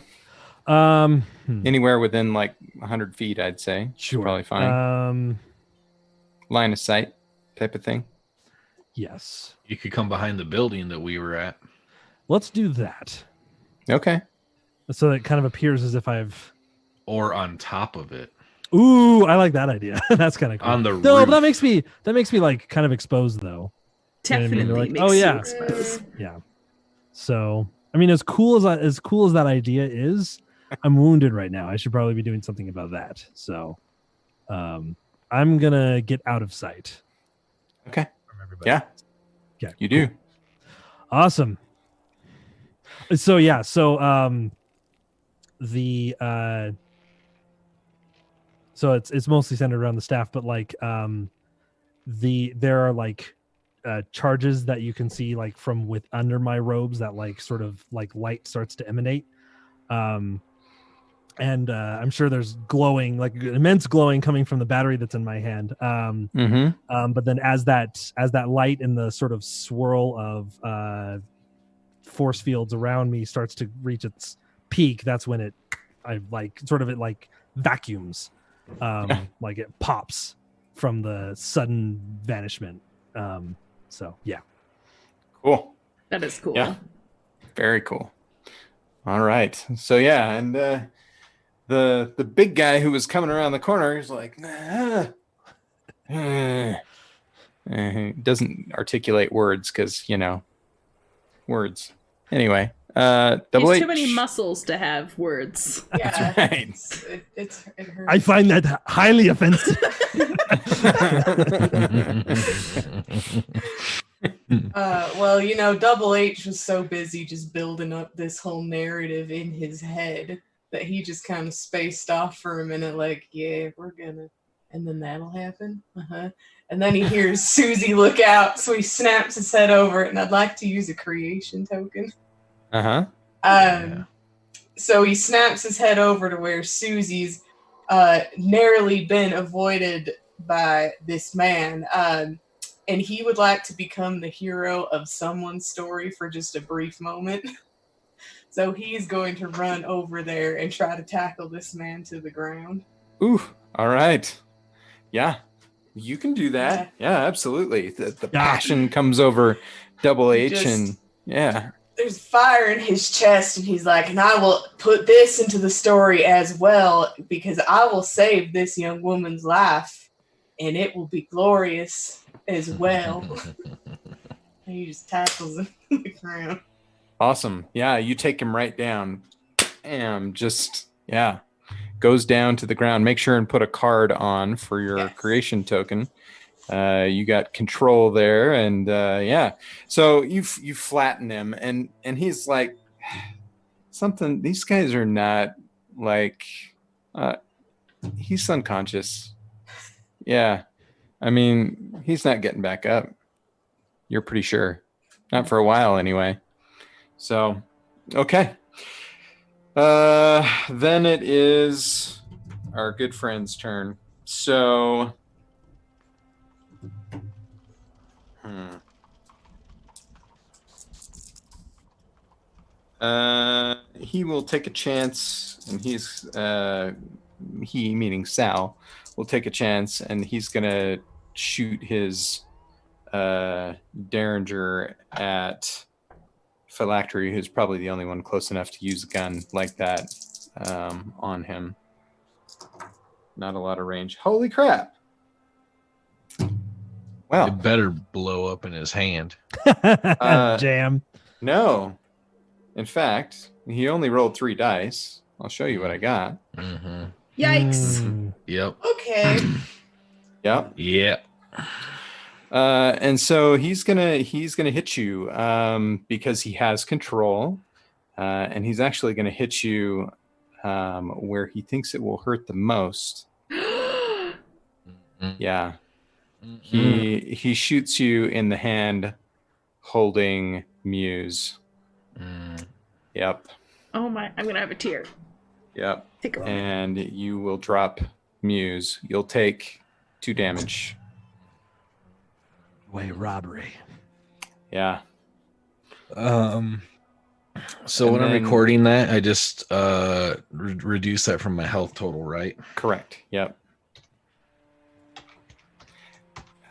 [SPEAKER 1] Anywhere within like 100 feet, I'd say.
[SPEAKER 3] Sure.
[SPEAKER 1] Probably fine. Line of sight type of thing.
[SPEAKER 3] Yes.
[SPEAKER 2] You could come behind the building that we were at.
[SPEAKER 3] Let's do that.
[SPEAKER 1] Okay.
[SPEAKER 3] So it kind of appears as if I've...
[SPEAKER 2] Or on top of it.
[SPEAKER 3] Ooh, I like that idea. That's kind of cool.
[SPEAKER 2] On the roof.
[SPEAKER 3] No, but that makes me like kind of exposed though.
[SPEAKER 4] Definitely
[SPEAKER 3] like,
[SPEAKER 4] makes
[SPEAKER 3] you
[SPEAKER 4] exposed.
[SPEAKER 3] Yeah. So I mean, as cool as that idea is, I'm wounded right now. I should probably be doing something about that. So I'm gonna get out of sight.
[SPEAKER 1] Okay.
[SPEAKER 3] From everybody.
[SPEAKER 1] Yeah.
[SPEAKER 3] Okay.
[SPEAKER 1] You do.
[SPEAKER 3] Awesome. So yeah, so it's mostly centered around the staff, but like there are like charges that you can see like from under my robes that like sort of like light starts to emanate. And I'm sure there's glowing, like immense glowing coming from the battery that's in my hand. But then as that light and the sort of swirl of force fields around me starts to reach its peak, that's when it vacuums. Like it pops from the sudden vanishment. So yeah.
[SPEAKER 1] Cool.
[SPEAKER 4] That is cool.
[SPEAKER 1] Yeah. Very cool. All right. So yeah, and the big guy who was coming around the corner is like, he doesn't articulate words because words. Anyway, Double
[SPEAKER 4] He's
[SPEAKER 1] H.
[SPEAKER 4] too many muscles to have words.
[SPEAKER 5] Yeah,
[SPEAKER 1] that's right.
[SPEAKER 5] It hurts.
[SPEAKER 3] I find that highly offensive.
[SPEAKER 5] Well, Double H was so busy just building up this whole narrative in his head that he just kind of spaced off for a minute, like, yeah, we're gonna, and then that'll happen. And then he hears Susie look out, so he snaps his head over it, and I'd like to use a creation token. So he snaps his head over to where Susie's narrowly been avoided by this man. And he would like to become the hero of someone's story for just a brief moment. So he's going to run over there and try to tackle this man to the ground.
[SPEAKER 1] Ooh, all right. Yeah, you can do that. Yeah, absolutely. The passion comes over Double H, and yeah.
[SPEAKER 5] There's fire in his chest, and he's like, and I will put this into the story as well, because I will save this young woman's life, and it will be glorious as well. And he just tackles him to the ground.
[SPEAKER 1] Awesome. Yeah, you take him right down. Bam, goes down to the ground. Make sure and put a card on for your creation token. You got control there, and so you flatten him, and he's like, something. These guys are not like. He's unconscious. Yeah, I mean, he's not getting back up. You're pretty sure, not for a while anyway. So, okay. Then it is our good friend's turn. So. He will take a chance, and he meaning Sal will take a chance, and he's gonna shoot his Derringer at Phylactery, who's probably the only one close enough to use a gun like that on him. Not a lot of range. Holy crap! Well,
[SPEAKER 2] it better blow up in his hand.
[SPEAKER 3] Jam.
[SPEAKER 1] No. In fact, he only rolled 3 dice. I'll show you what I got.
[SPEAKER 2] Mm-hmm.
[SPEAKER 4] Yikes.
[SPEAKER 2] Yep.
[SPEAKER 5] Okay.
[SPEAKER 1] Yep.
[SPEAKER 2] Yeah.
[SPEAKER 1] And so he's gonna hit you because he has control, and he's actually gonna hit you where he thinks it will hurt the most. Yeah. He shoots you in the hand holding Muse. Yep.
[SPEAKER 4] Oh my, I'm gonna have a tear.
[SPEAKER 1] Yep.
[SPEAKER 4] Take a
[SPEAKER 1] and you will drop Muse. You'll take 2 damage.
[SPEAKER 3] Way robbery.
[SPEAKER 1] Yeah.
[SPEAKER 2] So when I'm recording that, I just reduce that from my health total, right?
[SPEAKER 1] Correct. Yep.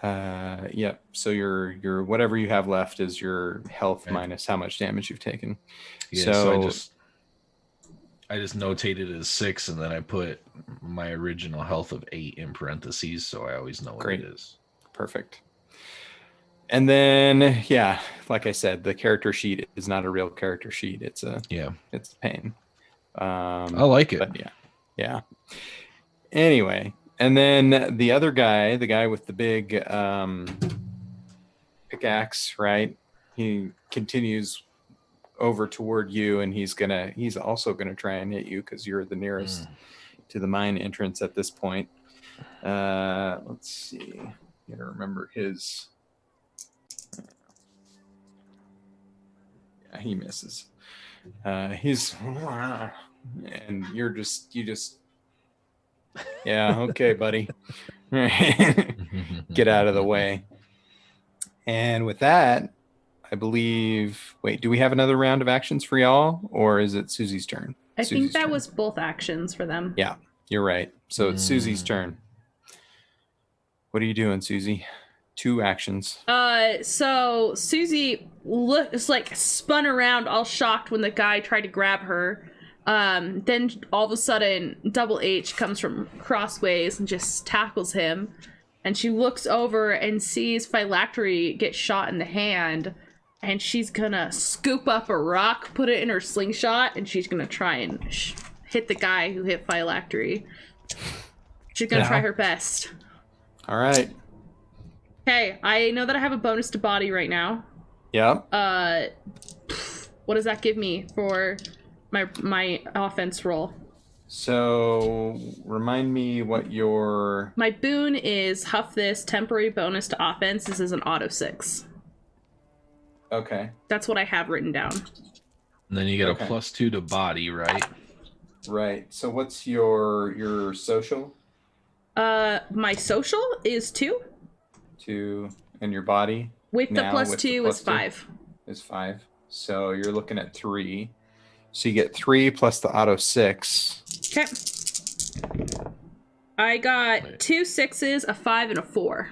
[SPEAKER 1] Yep. So your whatever you have left is your health minus how much damage you've taken.
[SPEAKER 2] Yeah, so I just notated it as 6, and then I put my original health of 8 in parentheses, so I always know what it is. Perfect.
[SPEAKER 1] And then, yeah, like I said, the character sheet is not a real character sheet. It's a pain.
[SPEAKER 2] I like it.
[SPEAKER 1] But yeah. Anyway, and then the other guy, the guy with the big pickaxe, right? He continues over toward you, and he's also gonna try and hit you because you're the nearest to the mine entrance at this point. Let's see. You gotta remember his. Yeah, he misses. He's and you just yeah, okay, buddy. Get out of the way. And with that, I believe. Wait, do we have another round of actions for y'all, or is it Susie's turn?
[SPEAKER 4] I think that was both actions for them.
[SPEAKER 1] Yeah, you're right. So it's Susie's turn. What are you doing, Susie? 2 actions.
[SPEAKER 4] So Susie looks like spun around, all shocked when the guy tried to grab her. Then all of a sudden, Double H comes from crossways and just tackles him. And she looks over and sees Phylactery get shot in the hand. And she's gonna scoop up a rock, put it in her slingshot, and she's gonna try and hit the guy who hit Phylactery. She's gonna try her best.
[SPEAKER 1] All right.
[SPEAKER 4] Okay, I know that I have a bonus to body right now.
[SPEAKER 1] Yep.
[SPEAKER 4] What does that give me for my offense roll?
[SPEAKER 1] So remind me what your...
[SPEAKER 4] My boon is Huff This, temporary bonus to offense. This is an auto 6.
[SPEAKER 1] Okay.
[SPEAKER 4] That's what I have written down.
[SPEAKER 2] And then you get a +2 to body, right?
[SPEAKER 1] Right. So what's your social?
[SPEAKER 4] My social is 2.
[SPEAKER 1] 2, and your body?
[SPEAKER 4] With the +2 is 5.
[SPEAKER 1] Is 5. So you're looking at 3. So you get 3 plus the auto 6.
[SPEAKER 4] Okay. I got 2 6s, a 5, and a 4.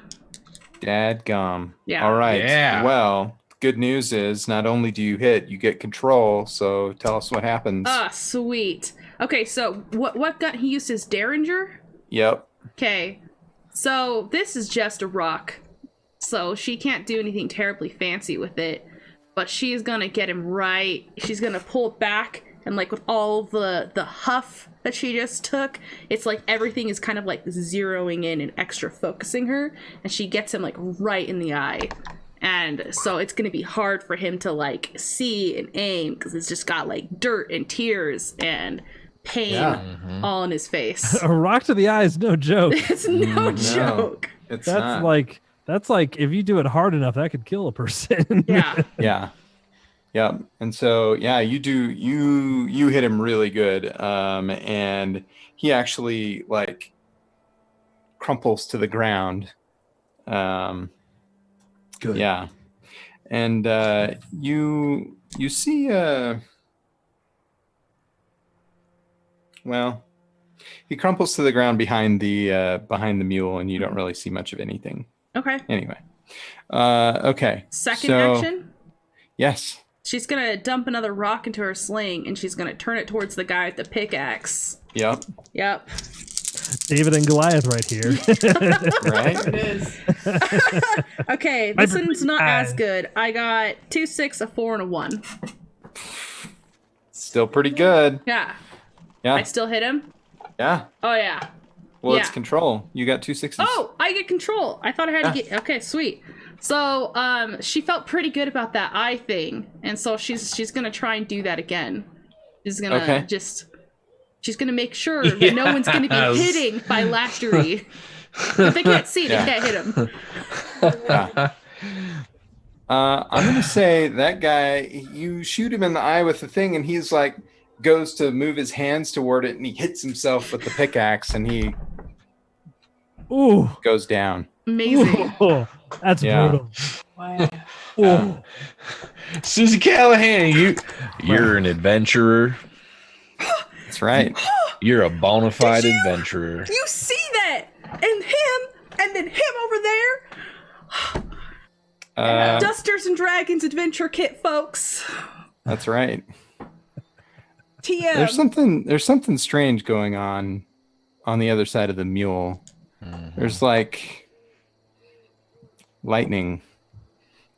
[SPEAKER 1] Dadgum.
[SPEAKER 4] Yeah.
[SPEAKER 1] All right.
[SPEAKER 2] Yeah.
[SPEAKER 1] Well, good news is not only do you hit, you get control. So tell us what happens.
[SPEAKER 4] Ah, sweet. Okay, so what gun he used his Derringer?
[SPEAKER 1] Yep.
[SPEAKER 4] Okay, so this is just a rock, so she can't do anything terribly fancy with it, but she's gonna get him right. She's gonna pull it back, and like with all the huff that she just took, it's like everything is kind of like zeroing in and extra focusing her, and she gets him like right in the eye. And so it's gonna be hard for him to like see and aim because it's just got like dirt and tears and pain all in his face.
[SPEAKER 3] A rock to the eye is no joke.
[SPEAKER 4] It's no joke.
[SPEAKER 1] It's
[SPEAKER 3] That's
[SPEAKER 1] not.
[SPEAKER 3] like if you do it hard enough, that could kill a person.
[SPEAKER 4] Yeah.
[SPEAKER 1] Yeah. Yep. And so you hit him really good. And he actually like crumples to the ground.
[SPEAKER 2] Good.
[SPEAKER 1] Yeah. And you see well, he crumples to the ground behind the mule, and you don't really see much of anything.
[SPEAKER 4] Okay.
[SPEAKER 1] Anyway. Okay.
[SPEAKER 4] Second
[SPEAKER 1] So-
[SPEAKER 4] action.
[SPEAKER 1] Yes.
[SPEAKER 4] She's gonna dump another rock into her sling, and she's gonna turn it towards the guy with the pickaxe.
[SPEAKER 1] Yep.
[SPEAKER 4] Yep.
[SPEAKER 3] David and Goliath right here.
[SPEAKER 1] Right.
[SPEAKER 5] There it is.
[SPEAKER 4] Okay, this one's not as good. I got 2 6, a 4, and a 1.
[SPEAKER 1] Still pretty good.
[SPEAKER 4] Yeah.
[SPEAKER 1] Yeah.
[SPEAKER 4] I still hit him.
[SPEAKER 1] Yeah.
[SPEAKER 4] Oh yeah.
[SPEAKER 1] Well, it's
[SPEAKER 4] Yeah.
[SPEAKER 1] control. You got 2 6s.
[SPEAKER 4] Oh, I get control. I thought I had to get. Okay, sweet. So, she felt pretty good about that eye thing, and so she's gonna try and do that again. She's gonna she's gonna make sure that no one's gonna be hitting phylactery. If they can't see, they can't hit him.
[SPEAKER 1] Yeah. I'm gonna say that guy. You shoot him in the eye with the thing, and he's like goes to move his hands toward it, and he hits himself with the pickaxe, and he
[SPEAKER 3] Ooh.
[SPEAKER 1] goes down.
[SPEAKER 4] Amazing.
[SPEAKER 3] Ooh. That's
[SPEAKER 1] Yeah.
[SPEAKER 3] brutal.
[SPEAKER 5] Wow.
[SPEAKER 3] Ooh.
[SPEAKER 2] Susie Callahan, you're an adventurer.
[SPEAKER 1] That's right.
[SPEAKER 2] You're a bona fide
[SPEAKER 4] Did you-
[SPEAKER 2] adventurer.
[SPEAKER 4] You see that? And him, and then him over there. Dusters and Dragons Adventure Kit, folks.
[SPEAKER 1] That's right.
[SPEAKER 4] TM.
[SPEAKER 1] There's something strange going on the other side of the mule. There's like lightning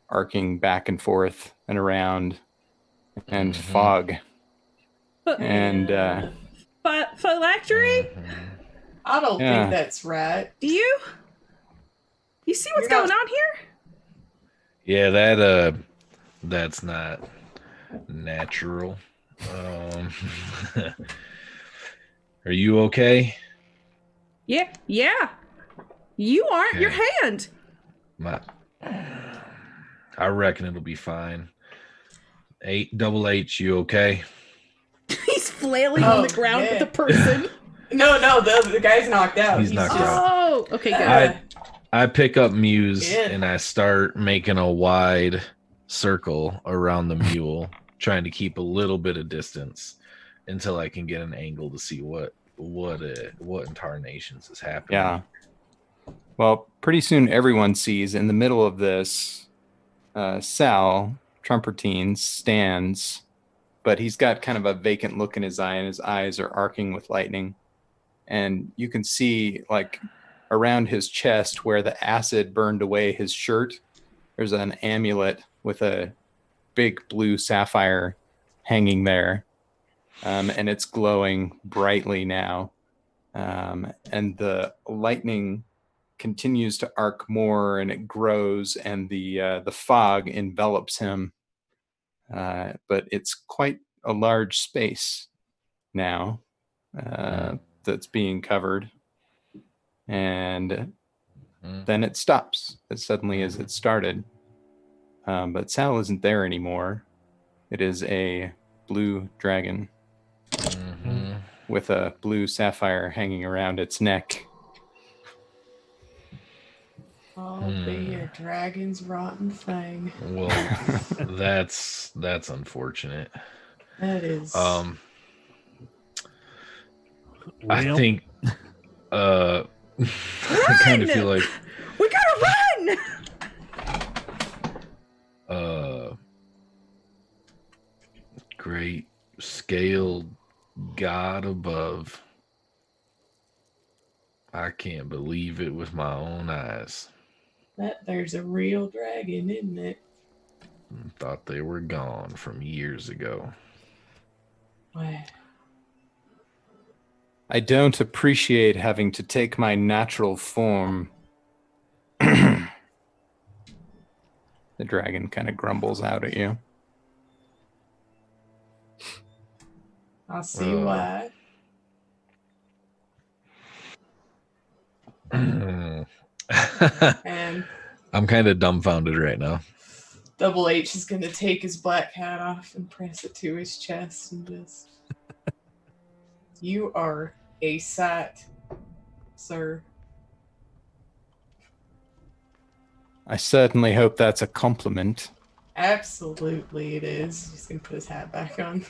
[SPEAKER 1] arcing back and forth and around, and fog, and
[SPEAKER 4] Phylactery?
[SPEAKER 5] I don't
[SPEAKER 1] Yeah.
[SPEAKER 5] think that's right.
[SPEAKER 4] Do you? You see what's
[SPEAKER 5] You're not-
[SPEAKER 4] going on here?
[SPEAKER 2] Yeah, that's not natural. Are you okay?
[SPEAKER 4] Yeah. You aren't.
[SPEAKER 2] Okay.
[SPEAKER 4] Your hand.
[SPEAKER 2] I reckon it'll be fine. Double H, you okay?
[SPEAKER 4] He's flailing on the ground
[SPEAKER 5] yeah.
[SPEAKER 4] with the person.
[SPEAKER 5] No, the guy's knocked out.
[SPEAKER 2] He's knocked out.
[SPEAKER 4] Oh, okay, good.
[SPEAKER 2] I pick up Muse
[SPEAKER 5] Yeah.
[SPEAKER 2] and I start making a wide circle around the mule, trying to keep a little bit of distance until I can get an angle to see what in tarnations is happening.
[SPEAKER 1] yeah. Well, pretty soon everyone sees in the middle of this, Sal Trumpertine stands, but he's got kind of a vacant look in his eye, and his eyes are arcing with lightning. And you can see, like, around his chest where the acid burned away his shirt, there's an amulet with a big blue sapphire hanging there. And it's glowing brightly now. And the lightning continues to arc more, and it grows, and the fog envelops him. But it's quite a large space now that's being covered. And then it stops as suddenly as it started. But Sal isn't there anymore. It is a blue dragon with a blue sapphire hanging around its neck.
[SPEAKER 5] Oh, be a dragon's rotten thing.
[SPEAKER 2] Well, that's unfortunate.
[SPEAKER 5] That is.
[SPEAKER 2] I
[SPEAKER 3] Well,
[SPEAKER 2] think I kind of feel like
[SPEAKER 4] we gotta run.
[SPEAKER 2] Great scaled God above. I can't believe it with my own eyes.
[SPEAKER 5] That there's a real dragon, isn't it?
[SPEAKER 2] Thought they were gone from years ago.
[SPEAKER 5] Wow.
[SPEAKER 1] I don't appreciate having to take my natural form. The dragon kind of grumbles out at you.
[SPEAKER 5] I see why.
[SPEAKER 2] And
[SPEAKER 5] And
[SPEAKER 2] I'm kind of dumbfounded right now.
[SPEAKER 5] Double H is going to take his black hat off and press it to his chest and just... You are a sight, sir.
[SPEAKER 1] I certainly hope that's a compliment.
[SPEAKER 5] Absolutely it is. He's going to put his hat back on.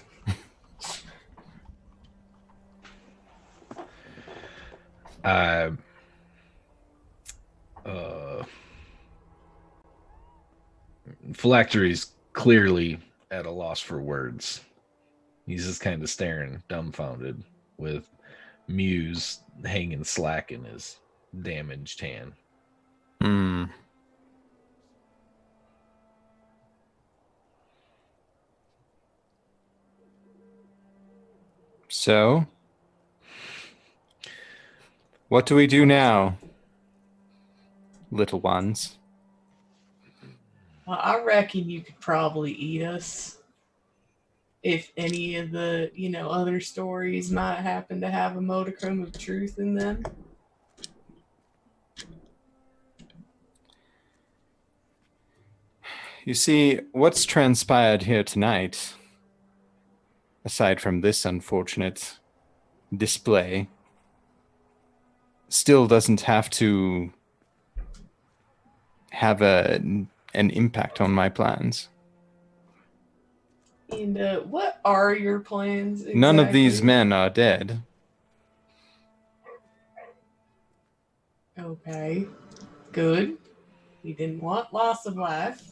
[SPEAKER 2] Phylactery's clearly at a loss for words. He's just kind of staring dumbfounded with Muse hanging slack in his damaged hand.
[SPEAKER 1] So, what do we do now, little ones?
[SPEAKER 5] Well, I reckon you could probably eat us if any of the, other stories might happen to have a modicum of truth in them.
[SPEAKER 1] You see, what's transpired here tonight, aside from this unfortunate display, still doesn't have to have an impact on my plans.
[SPEAKER 5] And what are your plans exactly?
[SPEAKER 1] None of these men are dead.
[SPEAKER 5] Okay, good. You didn't want loss of life.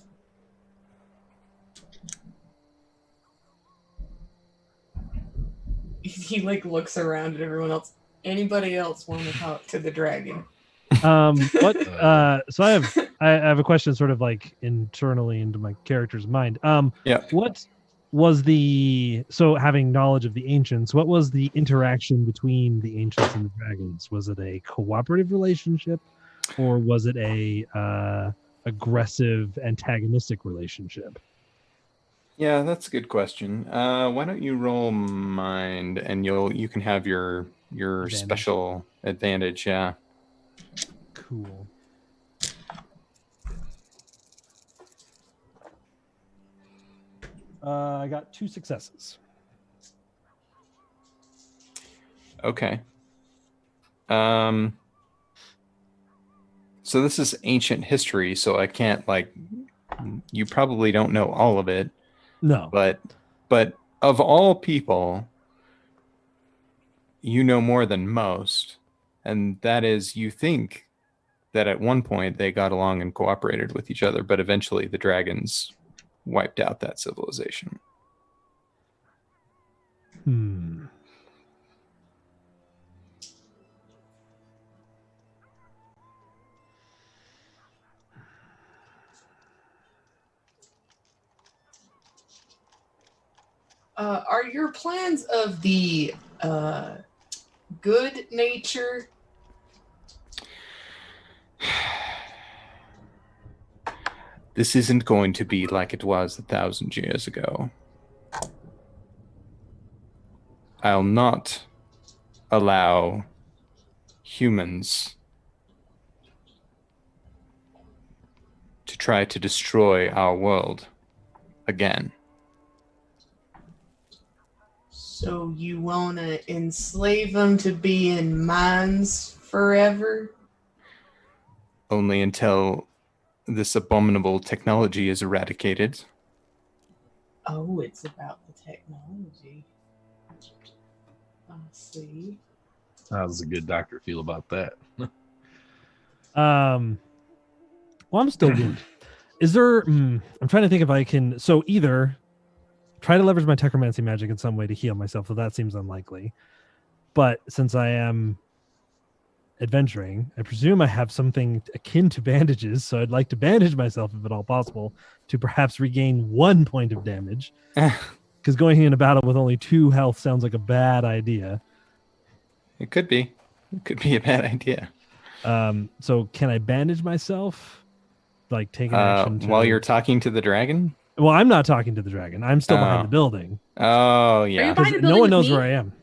[SPEAKER 5] He looks around at everyone else. Anybody else want to talk to the dragon?
[SPEAKER 3] What? So I have a question, sort of like internally into my character's mind.
[SPEAKER 1] Yeah.
[SPEAKER 3] What was having knowledge of the ancients? What was the interaction between the ancients and the dragons? Was it a cooperative relationship, or was it a aggressive, antagonistic relationship?
[SPEAKER 1] Yeah, that's a good question. Why don't you roll mind, and you can have your
[SPEAKER 3] Advantage.
[SPEAKER 1] special advantage. Yeah.
[SPEAKER 3] Cool. I got 2 successes.
[SPEAKER 1] Okay. So this is ancient history, so I can't you probably don't know all of it.
[SPEAKER 3] No.
[SPEAKER 1] But of all people, you know more than most, and that is, you think that at one point they got along and cooperated with each other, but eventually the dragons wiped out that civilization.
[SPEAKER 5] Are your plans of the good nature?
[SPEAKER 1] This isn't going to be like it was 1,000 years ago. I'll not allow humans to try to destroy our world again.
[SPEAKER 5] So you want to enslave them to be in mines forever?
[SPEAKER 1] Only until this abominable technology is eradicated.
[SPEAKER 5] Oh, it's about the technology. I see.
[SPEAKER 2] How does a good doctor feel about that?
[SPEAKER 3] Well, I'm still wounded. Is there? I'm trying to think if I can. So either try to leverage my technomancy magic in some way to heal myself, though that seems unlikely. But since I am adventuring, I presume I have something akin to bandages. So I'd like to bandage myself, if at all possible, to perhaps regain 1 point of damage. Because going into battle with only 2 health sounds like a bad idea.
[SPEAKER 1] It could be. It could be a bad idea.
[SPEAKER 3] So can I bandage myself? Like take an action to...
[SPEAKER 1] while you're talking to the dragon?
[SPEAKER 3] Well, I'm not talking to the dragon. I'm still behind the building.
[SPEAKER 1] Oh,
[SPEAKER 4] Are you
[SPEAKER 1] yeah.
[SPEAKER 4] behind the building
[SPEAKER 3] No one
[SPEAKER 4] with
[SPEAKER 3] knows
[SPEAKER 4] me?
[SPEAKER 3] where I am.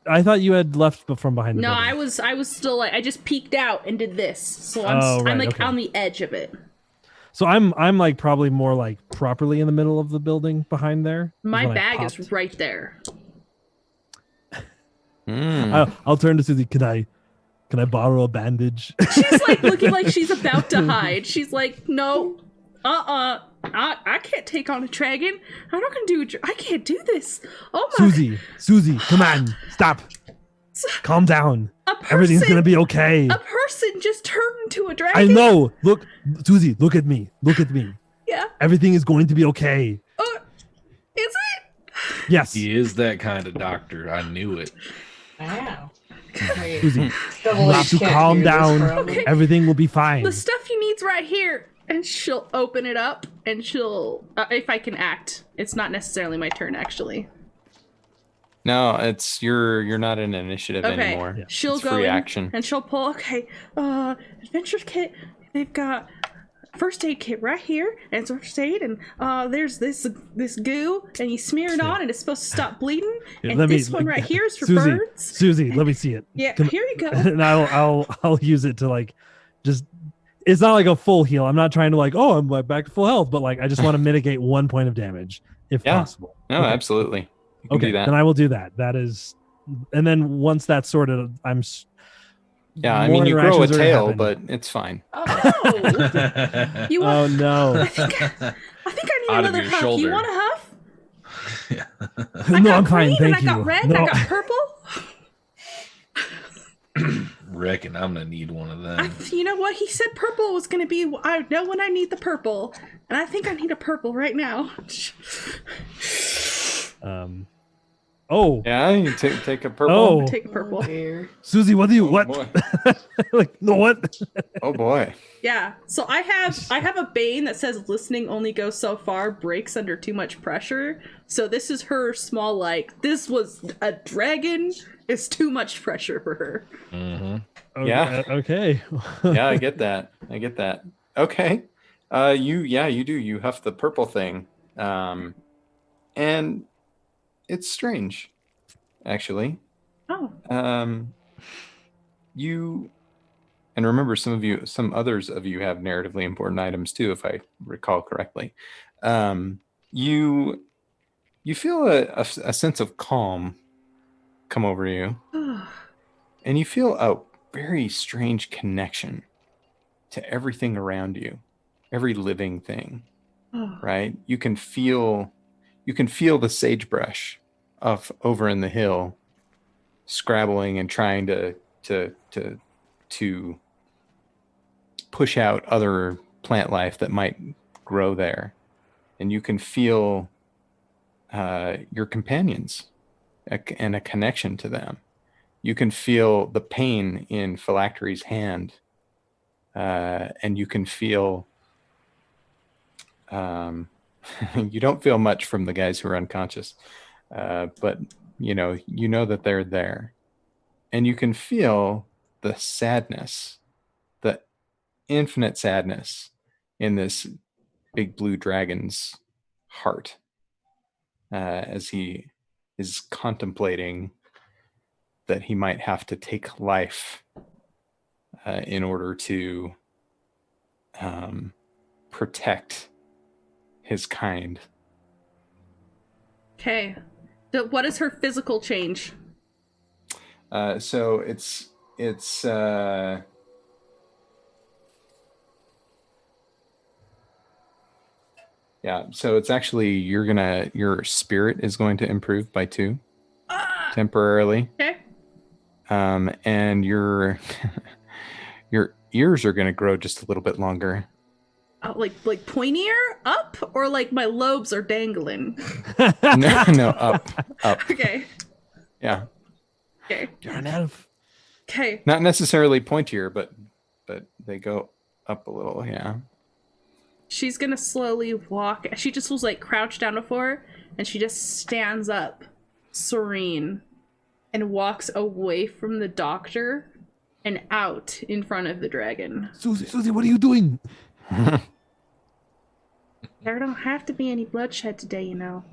[SPEAKER 3] I thought you had left from behind the
[SPEAKER 4] No,
[SPEAKER 3] building.
[SPEAKER 4] I was still like, I just peeked out and did this, so I'm like
[SPEAKER 3] okay.
[SPEAKER 4] on the edge of it.
[SPEAKER 3] So I'm like probably more like properly in the middle of the building behind there.
[SPEAKER 4] My
[SPEAKER 3] when I
[SPEAKER 4] bag
[SPEAKER 3] popped.
[SPEAKER 4] is right there.
[SPEAKER 3] I'll turn to Susie. Can I borrow a bandage?
[SPEAKER 4] She's like looking like she's about to hide. She's like, no, I can't take on a dragon. I'm not gonna do I can't do this. Oh my.
[SPEAKER 3] Susie, come on, stop. Calm down. Everything's gonna be okay.
[SPEAKER 4] A person just turned into a dragon.
[SPEAKER 3] I know. Look, Susie, look at me.
[SPEAKER 4] Yeah.
[SPEAKER 3] Everything is going to be okay.
[SPEAKER 4] Is it?
[SPEAKER 3] Yes.
[SPEAKER 2] He is that kind of doctor. I knew it.
[SPEAKER 5] Wow.
[SPEAKER 3] Susie, you
[SPEAKER 5] Double
[SPEAKER 3] have
[SPEAKER 5] H
[SPEAKER 3] to
[SPEAKER 5] can't
[SPEAKER 3] calm
[SPEAKER 5] hear this
[SPEAKER 3] down.
[SPEAKER 5] problem.
[SPEAKER 4] Okay.
[SPEAKER 3] Everything will be fine.
[SPEAKER 4] The stuff he needs right here. And she'll open it up, and she'll, if I can act. It's not necessarily my turn, actually.
[SPEAKER 1] No, it's you're not in initiative anymore.
[SPEAKER 4] Yeah. She'll
[SPEAKER 1] It's
[SPEAKER 4] go
[SPEAKER 1] free
[SPEAKER 4] in,
[SPEAKER 1] action.
[SPEAKER 4] and she'll pull, adventure kit. They've got first aid kit right here, and it's first aid, and there's this goo, and you smear it on, and it's supposed to stop bleeding.
[SPEAKER 3] Here,
[SPEAKER 4] and this one right here is for
[SPEAKER 3] Susie,
[SPEAKER 4] birds.
[SPEAKER 3] Susie, let me see it.
[SPEAKER 4] Yeah,
[SPEAKER 3] Come-
[SPEAKER 4] here you go.
[SPEAKER 3] And I'll use it to like just. It's not like a full heal. I'm not trying to like, I'm like back to full health, but like I just want to mitigate 1 point of damage if possible.
[SPEAKER 1] No,
[SPEAKER 3] Okay.
[SPEAKER 1] absolutely. You can
[SPEAKER 3] Okay,
[SPEAKER 1] do that.
[SPEAKER 3] then I will do that. That is, and then once that's sorted,
[SPEAKER 1] Yeah, I
[SPEAKER 3] more
[SPEAKER 1] mean, you grow a
[SPEAKER 3] interactions are
[SPEAKER 1] tail,
[SPEAKER 3] happening.
[SPEAKER 1] but it's fine.
[SPEAKER 5] Oh,
[SPEAKER 4] You
[SPEAKER 3] Oh
[SPEAKER 4] want?
[SPEAKER 3] no!
[SPEAKER 4] I think I need
[SPEAKER 2] Out of
[SPEAKER 4] another
[SPEAKER 2] your
[SPEAKER 4] huff.
[SPEAKER 2] shoulder.
[SPEAKER 4] You want a huff?
[SPEAKER 3] No,
[SPEAKER 4] I got
[SPEAKER 3] I'm fine.
[SPEAKER 4] green,
[SPEAKER 3] Thank
[SPEAKER 4] and
[SPEAKER 3] you.
[SPEAKER 4] I got red,
[SPEAKER 3] No.
[SPEAKER 4] and I got purple.
[SPEAKER 2] Reckon I'm gonna need one of them.
[SPEAKER 4] You know what? He said purple was gonna be. I know when I need the purple, and I think I need a purple right now.
[SPEAKER 3] Oh,
[SPEAKER 1] Yeah, you take a purple.
[SPEAKER 3] Oh.
[SPEAKER 4] Take a purple.
[SPEAKER 5] dear.
[SPEAKER 3] Susie, what do you
[SPEAKER 1] Oh,
[SPEAKER 3] what?
[SPEAKER 1] boy.
[SPEAKER 3] Like no what?
[SPEAKER 1] Oh boy.
[SPEAKER 4] Yeah. So I have a bane that says listening only goes so far, breaks under too much pressure. So this is her small like this was a dragon. It's too much pressure for her.
[SPEAKER 2] Mm-hmm.
[SPEAKER 1] Yeah.
[SPEAKER 3] Okay.
[SPEAKER 1] Yeah, I get that. Okay. You do. You huff the purple thing. And it's strange, actually.
[SPEAKER 4] Oh.
[SPEAKER 1] You and remember some others of you have narratively important items too, if I recall correctly. You feel a sense of calm come over you, and you feel a very strange connection to everything around you, every living thing. Right? You can feel the sagebrush over in the hill, scrabbling and trying to push out other plant life that might grow there, and you can feel your companions and a connection to them. You can feel the pain in Phylactery's hand, and you can feel. You don't feel much from the guys who are unconscious, but you know that they're there, and you can feel the sadness, the infinite sadness in this big blue dragon's heart as he is contemplating that he might have to take life in order to protect his kind.
[SPEAKER 4] Okay. What is her physical change?
[SPEAKER 1] So it's yeah, so it's actually your spirit is going to improve by 2 temporarily.
[SPEAKER 4] Okay.
[SPEAKER 1] And your your ears are going to grow just a little bit longer.
[SPEAKER 4] Like pointier up, or like my lobes are dangling?
[SPEAKER 1] No, up.
[SPEAKER 4] Okay.
[SPEAKER 1] Yeah.
[SPEAKER 4] Okay.
[SPEAKER 3] You're an elf.
[SPEAKER 4] Okay.
[SPEAKER 1] Not necessarily pointier, but they go up a little. Yeah.
[SPEAKER 4] She's gonna slowly walk. She just was like crouched down before, and she just stands up, serene, and walks away from the doctor and out in front of the dragon.
[SPEAKER 3] Susie, what are you doing?
[SPEAKER 4] There don't have to be any bloodshed today, you know.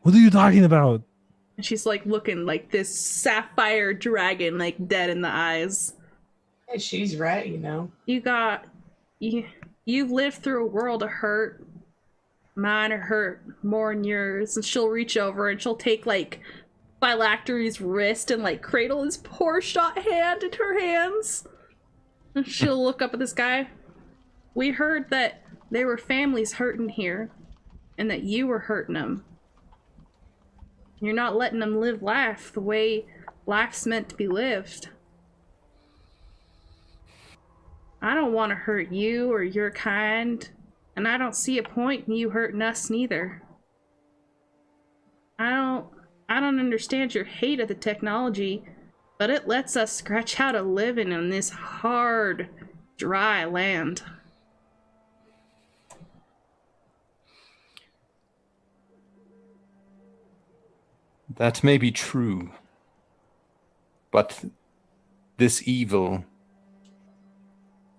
[SPEAKER 3] What are you talking about?
[SPEAKER 4] And she's like looking like this sapphire dragon, like dead in the eyes.
[SPEAKER 5] And she's right, you know.
[SPEAKER 4] You've lived through a world of hurt. Mine are hurt more than yours. And she'll reach over and she'll take like Phylactery's wrist and like cradle his poor shot hand in her hands. And she'll look up at this guy. We heard that there were families hurting here, and that you were hurting them. You're not letting them live life the way life's meant to be lived. I don't want to hurt you or your kind, and I don't see a point in you hurting us neither. I don't understand your hate of the technology, but it lets us scratch out a living in this hard, dry land.
[SPEAKER 1] That may be true, but this evil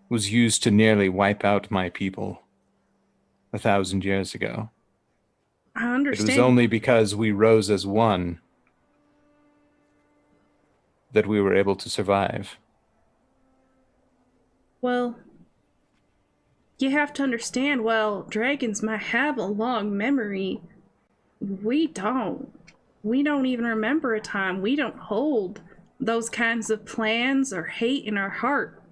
[SPEAKER 1] was used to nearly wipe out my people 1,000 years ago.
[SPEAKER 4] I understand.
[SPEAKER 1] It was only because we rose as one that we were able to survive.
[SPEAKER 4] Well, you have to understand, while dragons might have a long memory, we don't. We don't even remember a time. We don't hold those kinds of plans or hate in our heart.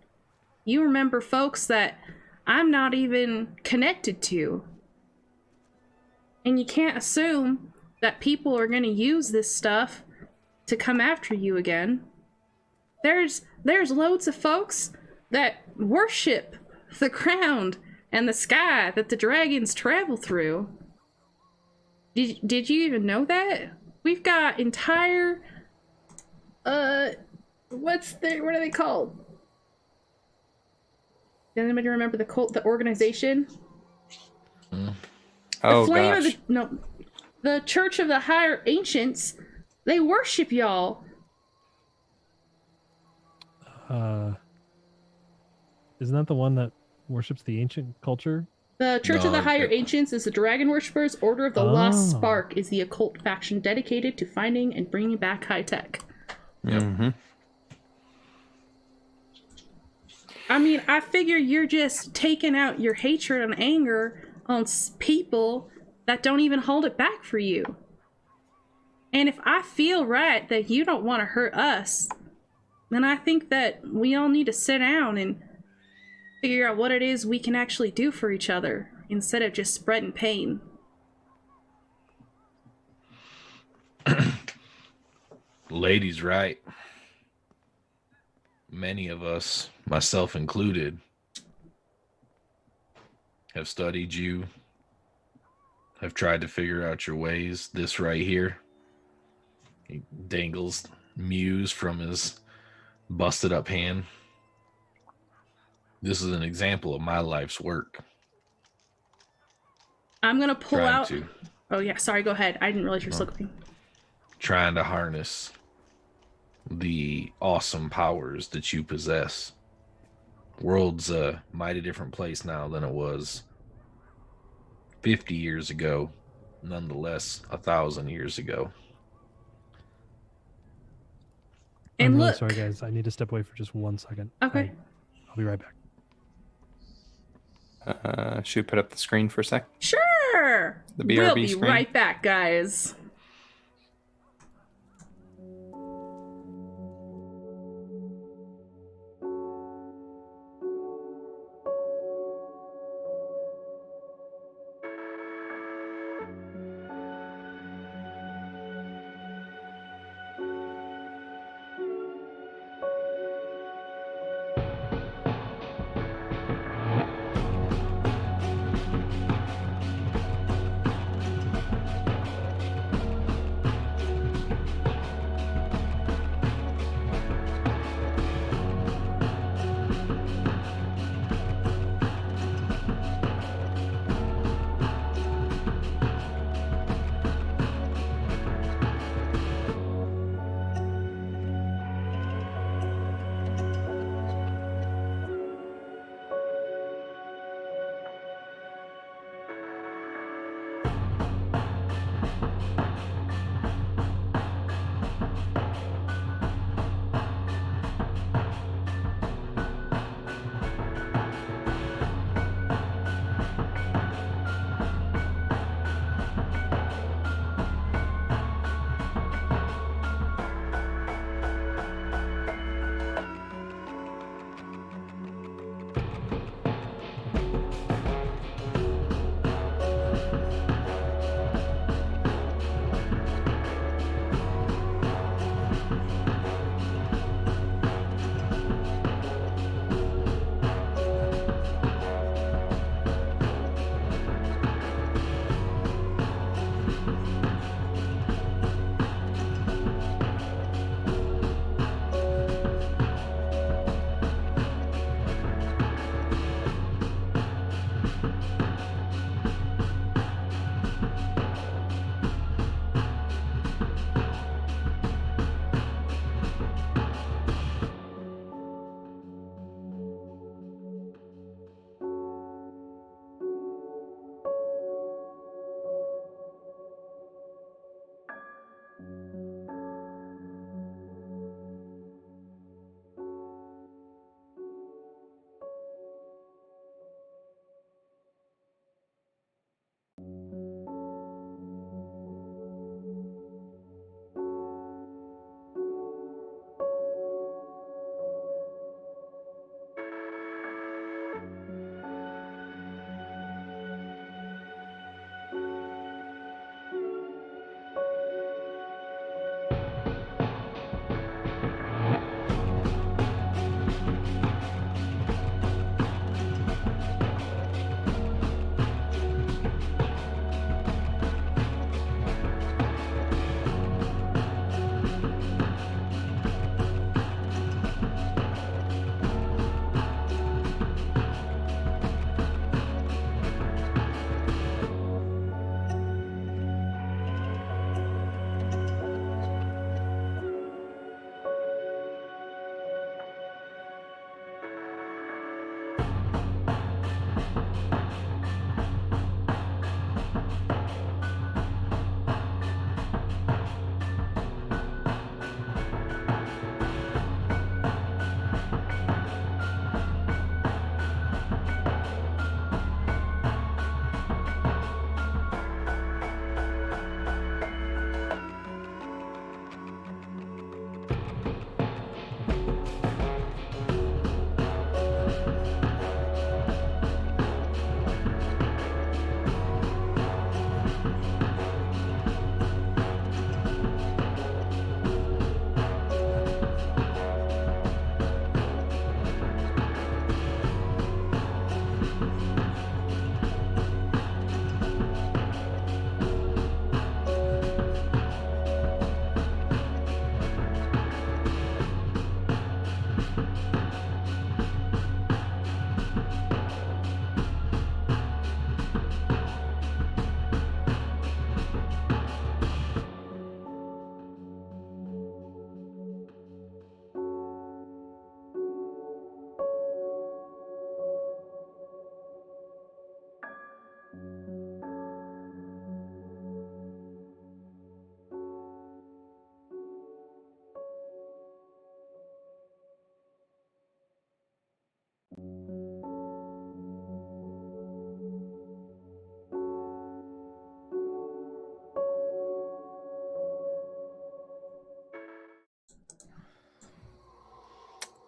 [SPEAKER 4] You remember folks that I'm not even connected to. And you can't assume that people are going to use this stuff to come after you again. There's loads of folks that worship the ground and the sky that the dragons travel through. Did you even know that? We've got entire, what are they called? Does anybody remember the organization?
[SPEAKER 1] Oh,
[SPEAKER 4] the
[SPEAKER 1] gosh.
[SPEAKER 4] The Church of the Higher Ancients. They worship y'all.
[SPEAKER 3] Isn't that the one that worships the ancient culture?
[SPEAKER 4] The Church of the Higher Ancients is the Dragon Worshippers. Order of the Lost Spark is the occult faction dedicated to finding and bringing back high tech.
[SPEAKER 2] Yep.
[SPEAKER 1] Mm-hmm.
[SPEAKER 4] I mean, I figure you're just taking out your hatred and anger on people that don't even hold it back for you. And if I feel right that you don't want to hurt us, then I think that we all need to sit down and figure out what it is we can actually do for each other instead of just spreading pain.
[SPEAKER 2] Lady's right. Many of us, myself included, have studied you, have tried to figure out your ways. This right here, he dangles Muse from his busted up hand. This is an example of my life's work.
[SPEAKER 4] I'm gonna pull out. Oh yeah, sorry. Go ahead. I didn't realize you were still looking.
[SPEAKER 2] Trying to harness the awesome powers that you possess. World's a mighty different place now than it was 50 years ago. Nonetheless, 1,000 years ago.
[SPEAKER 4] And
[SPEAKER 3] I'm really
[SPEAKER 4] look,
[SPEAKER 3] sorry, guys. I need to step away for just 1 second.
[SPEAKER 4] Okay.
[SPEAKER 3] I'll be right back.
[SPEAKER 1] Should we put up the screen for a sec?
[SPEAKER 4] Sure.
[SPEAKER 1] The BRB
[SPEAKER 4] we'll be
[SPEAKER 1] screen?
[SPEAKER 4] right back, guys.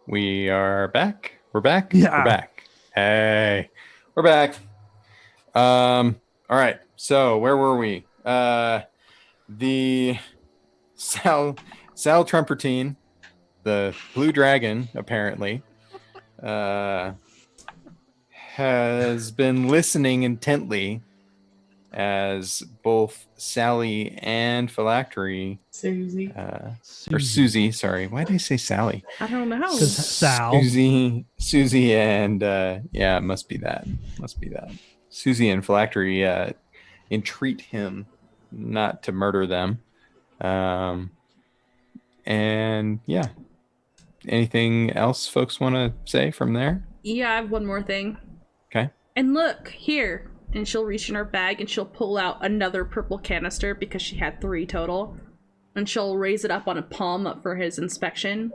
[SPEAKER 1] We are back. We're back.
[SPEAKER 3] Yeah.
[SPEAKER 1] We're back. Hey, we're back. All right. So where were we? The Sal Trumpertine, the blue dragon, apparently, has been listening intently as both Sally and Phylactery,
[SPEAKER 5] Susie.
[SPEAKER 1] or Susie, sorry. Why did I say Sally?
[SPEAKER 4] I don't know.
[SPEAKER 3] Sal.
[SPEAKER 1] Susie and yeah, it must be that. Susie and Phylactery entreat him not to murder them. And yeah. Anything else folks want to say from there?
[SPEAKER 4] Yeah, I have one more thing.
[SPEAKER 1] Okay.
[SPEAKER 4] And look, here. And she'll reach in her bag and she'll pull out another purple canister because she had 3 total. And she'll raise it up on a palm up for his inspection.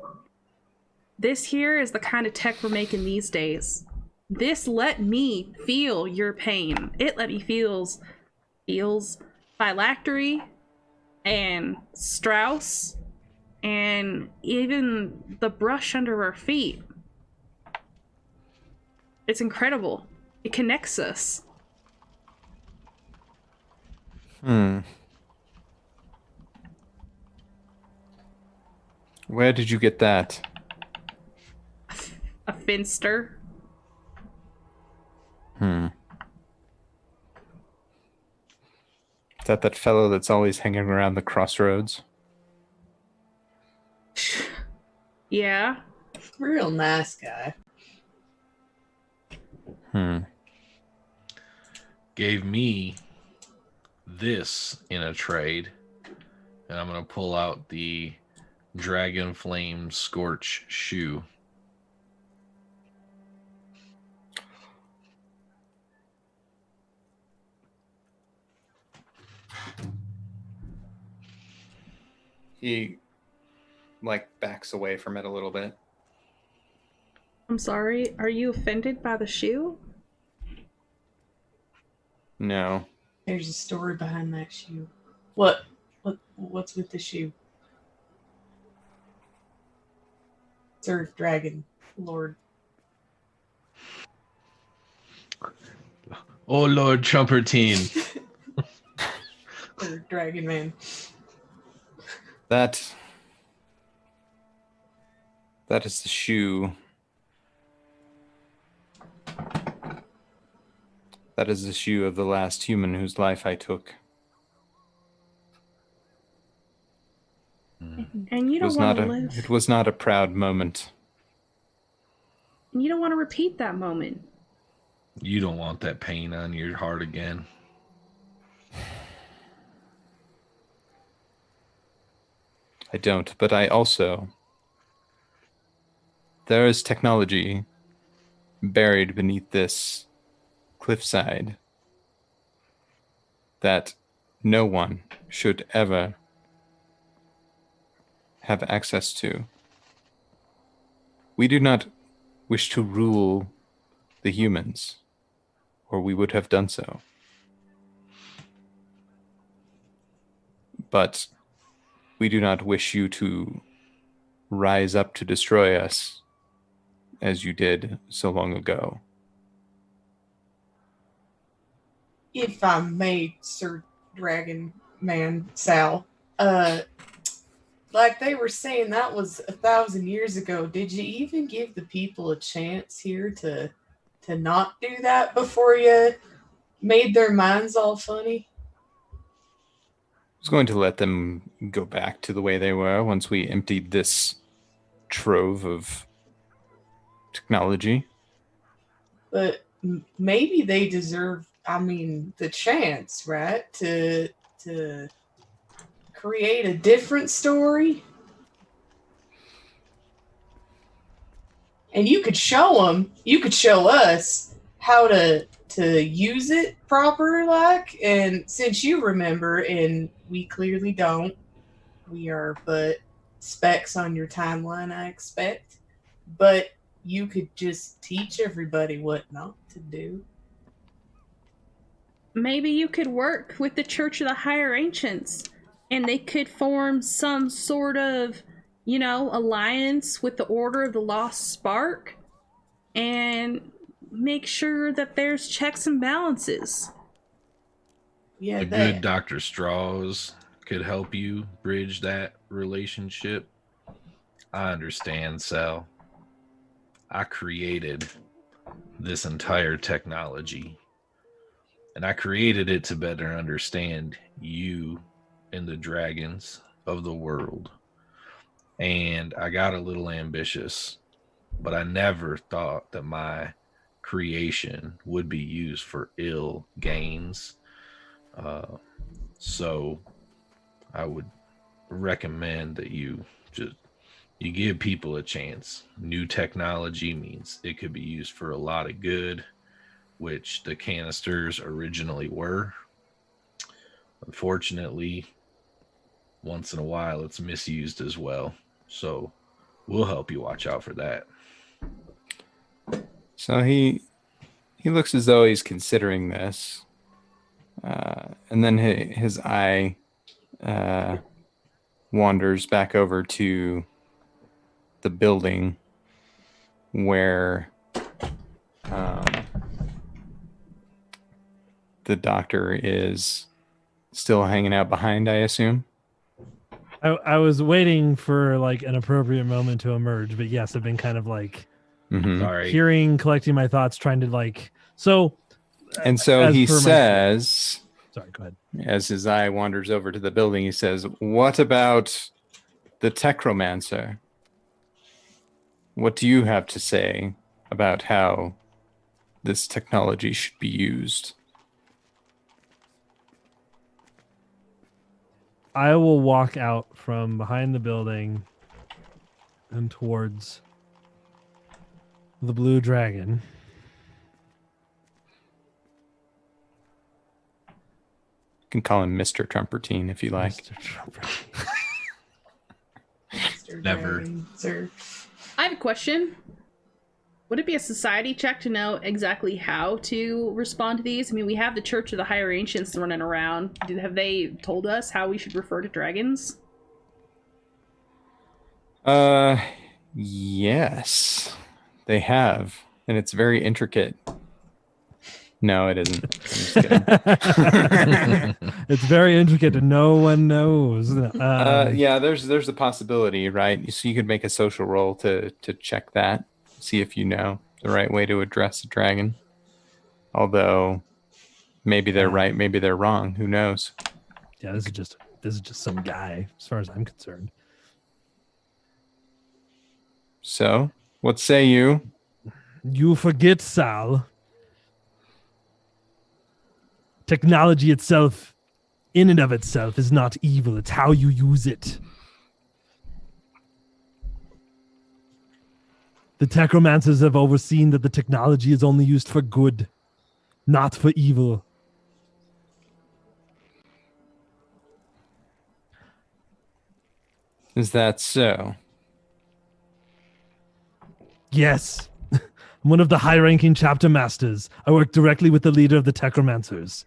[SPEAKER 4] This here is the kind of tech we're making these days. This let me feel your pain. It let me feels Phylactery and Strauss and even the brush under our feet. It's incredible. It connects us.
[SPEAKER 1] Where did you get that?
[SPEAKER 4] A finster.
[SPEAKER 1] Is that fellow that's always hanging around the crossroads?
[SPEAKER 4] Yeah.
[SPEAKER 5] Real nice guy.
[SPEAKER 2] Gave me this in a trade, and I'm gonna pull out the Dragon Flame Scorch shoe.
[SPEAKER 1] He backs away from it a little bit.
[SPEAKER 4] I'm sorry, are you offended by the shoe?
[SPEAKER 1] No.
[SPEAKER 5] There's a story behind that shoe. What's with the shoe? Sir Dragon Lord.
[SPEAKER 2] Oh, Lord Trumpertine.
[SPEAKER 5] Or Dragon Man.
[SPEAKER 1] That is the shoe. That is the shoe of the last human whose life I took.
[SPEAKER 4] And you don't want to live.
[SPEAKER 1] It was not a proud moment.
[SPEAKER 4] And you don't want to repeat that moment.
[SPEAKER 2] You don't want that pain on your heart again.
[SPEAKER 1] I don't, but I also... There is technology buried beneath this cliffside that no one should ever have access to. We do not wish to rule the humans, or we would have done so. But we do not wish you to rise up to destroy us as you did so long ago.
[SPEAKER 5] If I may, Sir Dragon Man Sal, like they were saying, that was 1,000 years ago. Did you even give the people a chance here to not do that before you made their minds all funny?
[SPEAKER 1] I was going to let them go back to the way they were once we emptied this trove of technology.
[SPEAKER 5] But maybe they deserve, the chance, right? To create a different story. And you could show us how to use it proper, and since you remember, and we clearly don't, we are but specks on your timeline, I expect, but you could just teach everybody what not to do.
[SPEAKER 4] Maybe you could work with the Church of the Higher Ancients, and they could form some sort of, alliance with the Order of the Lost Spark and make sure that there's checks and balances.
[SPEAKER 5] Yeah,
[SPEAKER 2] A good Dr. Strauss could help you bridge that relationship. I understand, Sal. I created this entire technology, and I created it to better understand you and the dragons of the world. And I got a little ambitious, but I never thought that my creation would be used for ill gains. So I would recommend that you give people a chance. New technology means it could be used for a lot of good, which the canisters originally were. Unfortunately, once in a while it's misused as well. So we'll help you watch out for that.
[SPEAKER 1] So he looks as though he's considering this. And then his eye wanders back over to the building where the doctor is still hanging out behind, I assume.
[SPEAKER 3] I was waiting for like an appropriate moment to emerge, but yes, I've been kind of like
[SPEAKER 2] Sorry.
[SPEAKER 3] hearing, collecting my thoughts, trying to like so.
[SPEAKER 1] And so he says,
[SPEAKER 3] sorry, go ahead.
[SPEAKER 1] As his eye wanders over to the building, he says, "What about the Techromancer? What do you have to say about how this technology should be used?"
[SPEAKER 3] I will walk out from behind the building and towards the blue dragon.
[SPEAKER 1] You can call him Mr. Trumpertine if you like.
[SPEAKER 3] Mr. Trumpertine.
[SPEAKER 5] Mr.
[SPEAKER 2] Never.
[SPEAKER 5] Dragon, sir.
[SPEAKER 4] I have a question. Would it be a society check to know exactly how to respond to these? I mean, we have the Church of the Higher Ancients running around. Have they told us how we should refer to dragons?
[SPEAKER 1] Yes, they have. And it's very intricate. No, it isn't. I'm just kidding.
[SPEAKER 3] It's very intricate and no one knows.
[SPEAKER 1] Yeah, there's a possibility, right? So you could make a social roll to check that, see if you know the right way to address a dragon. Although maybe they're right, maybe they're wrong. Who knows?
[SPEAKER 3] Yeah, this is just some guy, as far as I'm concerned.
[SPEAKER 1] So, what say you?
[SPEAKER 3] You forget, Sal. Technology itself, in and of itself, is not evil. It's how you use it. The Techromancers have overseen that the technology is only used for good, not for evil.
[SPEAKER 1] Is that so?
[SPEAKER 3] Yes. I'm one of the high-ranking chapter masters. I work directly with the leader of the Techromancers.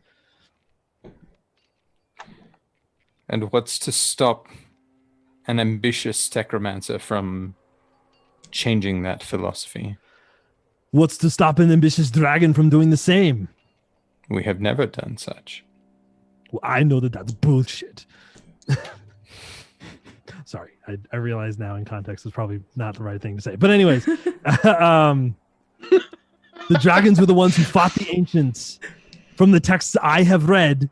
[SPEAKER 1] And what's to stop an ambitious Techromancer from changing that philosophy?
[SPEAKER 3] What's to stop an ambitious dragon from doing the same?
[SPEAKER 1] We have never done such.
[SPEAKER 3] Well, I know that that's bullshit. Sorry, I realize now in context is probably not the right thing to say. But anyways, the dragons were the ones who fought the ancients. From the texts I have read,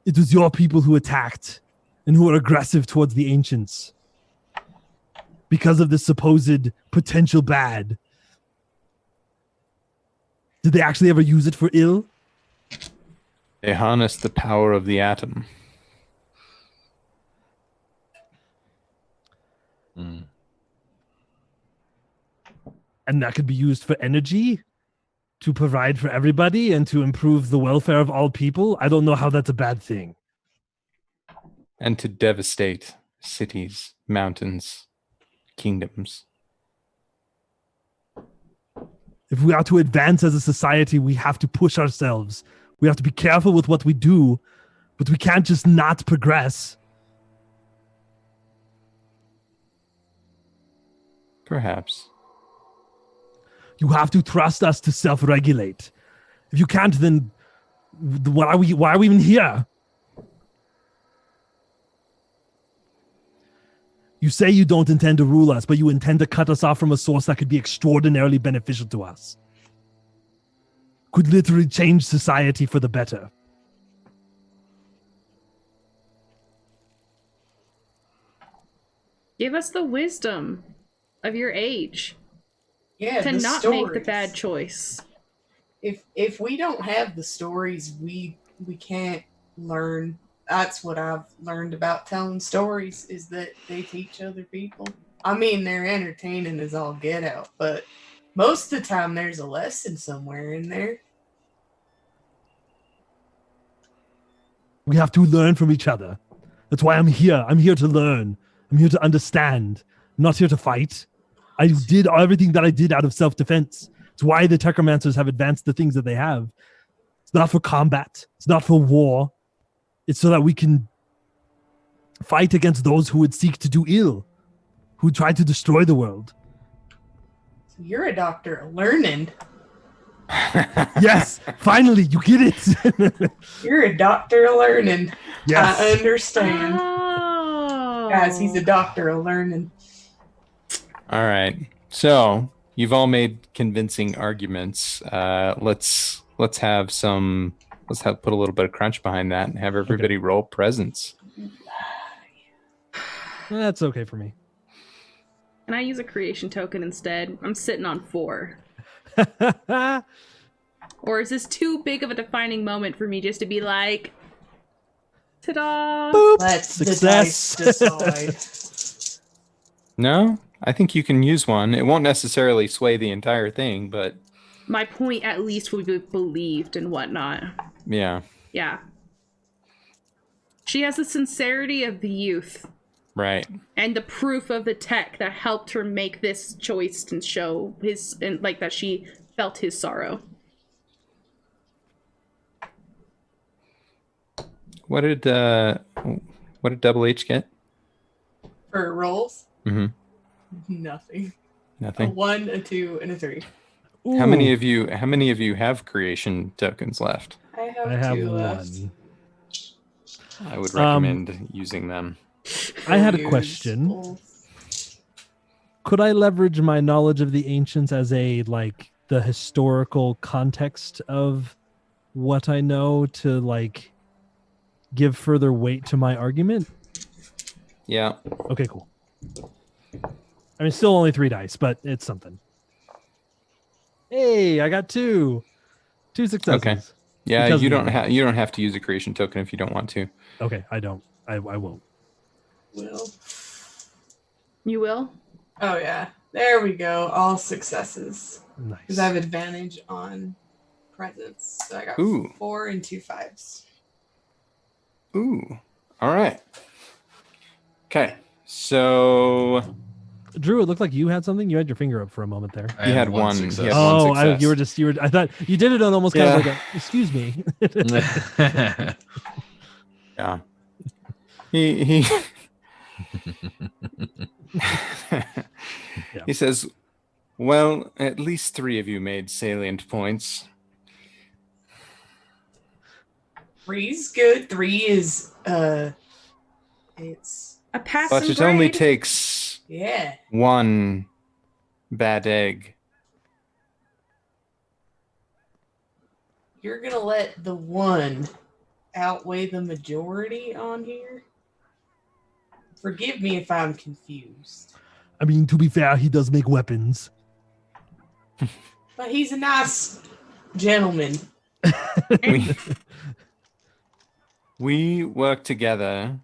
[SPEAKER 3] it was your people who attacked and who were aggressive towards the ancients because of the supposed potential bad. Did they actually ever use it for ill?
[SPEAKER 1] They harnessed the power of the atom.
[SPEAKER 3] And that could be used for energy, to provide for everybody, and to improve the welfare of all people. I don't know how that's a bad thing.
[SPEAKER 1] And to devastate cities, mountains, kingdoms.
[SPEAKER 3] If we are to advance as a society, we have to push ourselves. We have to be careful with what we do, but we can't just not progress.
[SPEAKER 1] Perhaps.
[SPEAKER 3] You have to trust us to self-regulate. If you can't, then why are we even here? You say you don't intend to rule us, but you intend to cut us off from a source that could be extraordinarily beneficial to us. Could literally change society for the better.
[SPEAKER 4] Give us the wisdom of your age
[SPEAKER 5] Yeah,
[SPEAKER 4] to
[SPEAKER 5] the
[SPEAKER 4] not
[SPEAKER 5] stories.
[SPEAKER 4] make the bad choice.
[SPEAKER 5] If we don't have the stories, we can't learn. That's what I've learned about telling stories, is that they teach other people. I mean, they're entertaining as all get out, but most of the time there's a lesson somewhere in there.
[SPEAKER 3] We have to learn from each other. That's why I'm here. I'm here to learn. I'm here to understand. I'm not here to fight. I did everything that I did out of self-defense. It's why the Techromancers have advanced the things that they have. It's not for combat. It's not for war. It's so that we can fight against those who would seek to do ill, who try to destroy the world.
[SPEAKER 5] So you're a doctor of learning.
[SPEAKER 3] Yes, finally, you get it.
[SPEAKER 5] You're a doctor of learning.
[SPEAKER 3] Yes.
[SPEAKER 5] I understand.
[SPEAKER 4] Oh.
[SPEAKER 5] Guys, he's a doctor of learning.
[SPEAKER 1] All right. So you've all made convincing arguments. Let's put a little bit of crunch behind that and have everybody roll presence.
[SPEAKER 3] That's okay for me.
[SPEAKER 4] Can I use a creation token instead? I'm sitting on 4. Or is this too big of a defining moment for me just to be like, ta-da!
[SPEAKER 3] Boop.
[SPEAKER 5] Let
[SPEAKER 3] Success.
[SPEAKER 5] the dice decide.
[SPEAKER 1] No, I think you can use one. It won't necessarily sway the entire thing, but
[SPEAKER 4] My point at least will be believed and whatnot.
[SPEAKER 1] yeah,
[SPEAKER 4] Yeah. She has the sincerity of the youth
[SPEAKER 1] right.
[SPEAKER 4] and the proof of the tech that helped her make this choice and show his, and like that she felt his sorrow.
[SPEAKER 1] What did Double H get?
[SPEAKER 5] For rolls?
[SPEAKER 1] Mm-hmm.
[SPEAKER 5] Nothing. A
[SPEAKER 1] Nothing.
[SPEAKER 5] 1, a 2, and a 3.
[SPEAKER 3] Ooh,
[SPEAKER 1] How many of you have creation tokens left?
[SPEAKER 5] I
[SPEAKER 3] I have
[SPEAKER 5] 2 left.
[SPEAKER 3] one.
[SPEAKER 1] I would recommend using them.
[SPEAKER 3] I had a
[SPEAKER 5] Use
[SPEAKER 3] question.
[SPEAKER 5] both.
[SPEAKER 3] Could I leverage my knowledge of the ancients as the historical context of what I know to give further weight to my argument?
[SPEAKER 1] Yeah.
[SPEAKER 3] Okay, cool. I mean, still only 3 dice, but it's something. Hey, I got 2 successes.
[SPEAKER 1] Okay. Yeah,
[SPEAKER 3] Because
[SPEAKER 1] you
[SPEAKER 3] of
[SPEAKER 1] don't
[SPEAKER 3] the-
[SPEAKER 1] you don't have to use a creation token if you don't want to.
[SPEAKER 3] Okay, I don't. I won't.
[SPEAKER 5] Will.
[SPEAKER 4] You will?
[SPEAKER 5] Oh, yeah. There we go. All successes.
[SPEAKER 3] Nice.
[SPEAKER 5] Because I have advantage on presence. So I got
[SPEAKER 1] Ooh.
[SPEAKER 5] 4 and 2 5s.
[SPEAKER 1] Ooh. All right. Okay. So
[SPEAKER 3] Drew, it looked like you had something. You had your finger up for a moment there.
[SPEAKER 2] I
[SPEAKER 1] He had one
[SPEAKER 2] success.
[SPEAKER 1] he had one
[SPEAKER 3] Oh,
[SPEAKER 1] success.
[SPEAKER 3] I thought you did it on almost kind of
[SPEAKER 1] Yeah.
[SPEAKER 3] like a, excuse me.
[SPEAKER 1] Yeah. He He says, well, at least 3 of you made salient points.
[SPEAKER 5] 3's good. 3 is, it's,
[SPEAKER 4] A pass
[SPEAKER 1] But
[SPEAKER 4] and
[SPEAKER 1] it only
[SPEAKER 4] grade?
[SPEAKER 1] takes
[SPEAKER 5] yeah.
[SPEAKER 1] 1 bad egg.
[SPEAKER 5] You're going to let the 1 outweigh the majority on here? Forgive me if I'm confused.
[SPEAKER 3] I mean, to be fair, he does make weapons.
[SPEAKER 5] But he's a nice gentleman.
[SPEAKER 1] We work together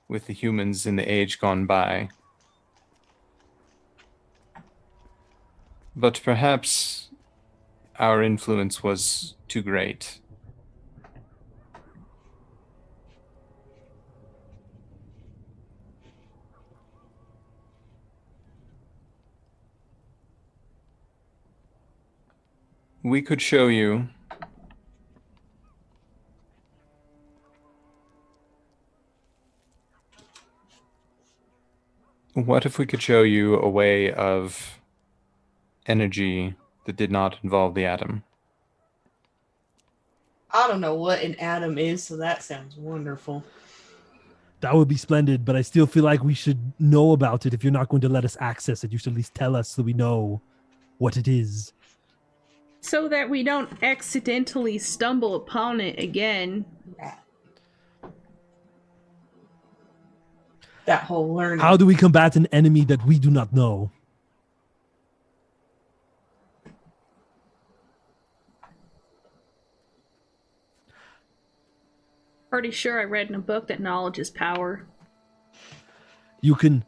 [SPEAKER 1] with the humans in the age gone by. But perhaps our influence was too great. We could show you What if we could show you a way of energy that did not involve the atom?
[SPEAKER 5] I don't know what an atom is, so that sounds wonderful.
[SPEAKER 3] That would be splendid, but I still feel like we should know about it. If you're not going to let us access it, you should at least tell us so we know what it is.
[SPEAKER 4] So that we don't accidentally stumble upon it again.
[SPEAKER 5] That whole learning.
[SPEAKER 3] How do we combat an enemy that we do not know?
[SPEAKER 4] Pretty sure I read in a book that knowledge is power.
[SPEAKER 3] You could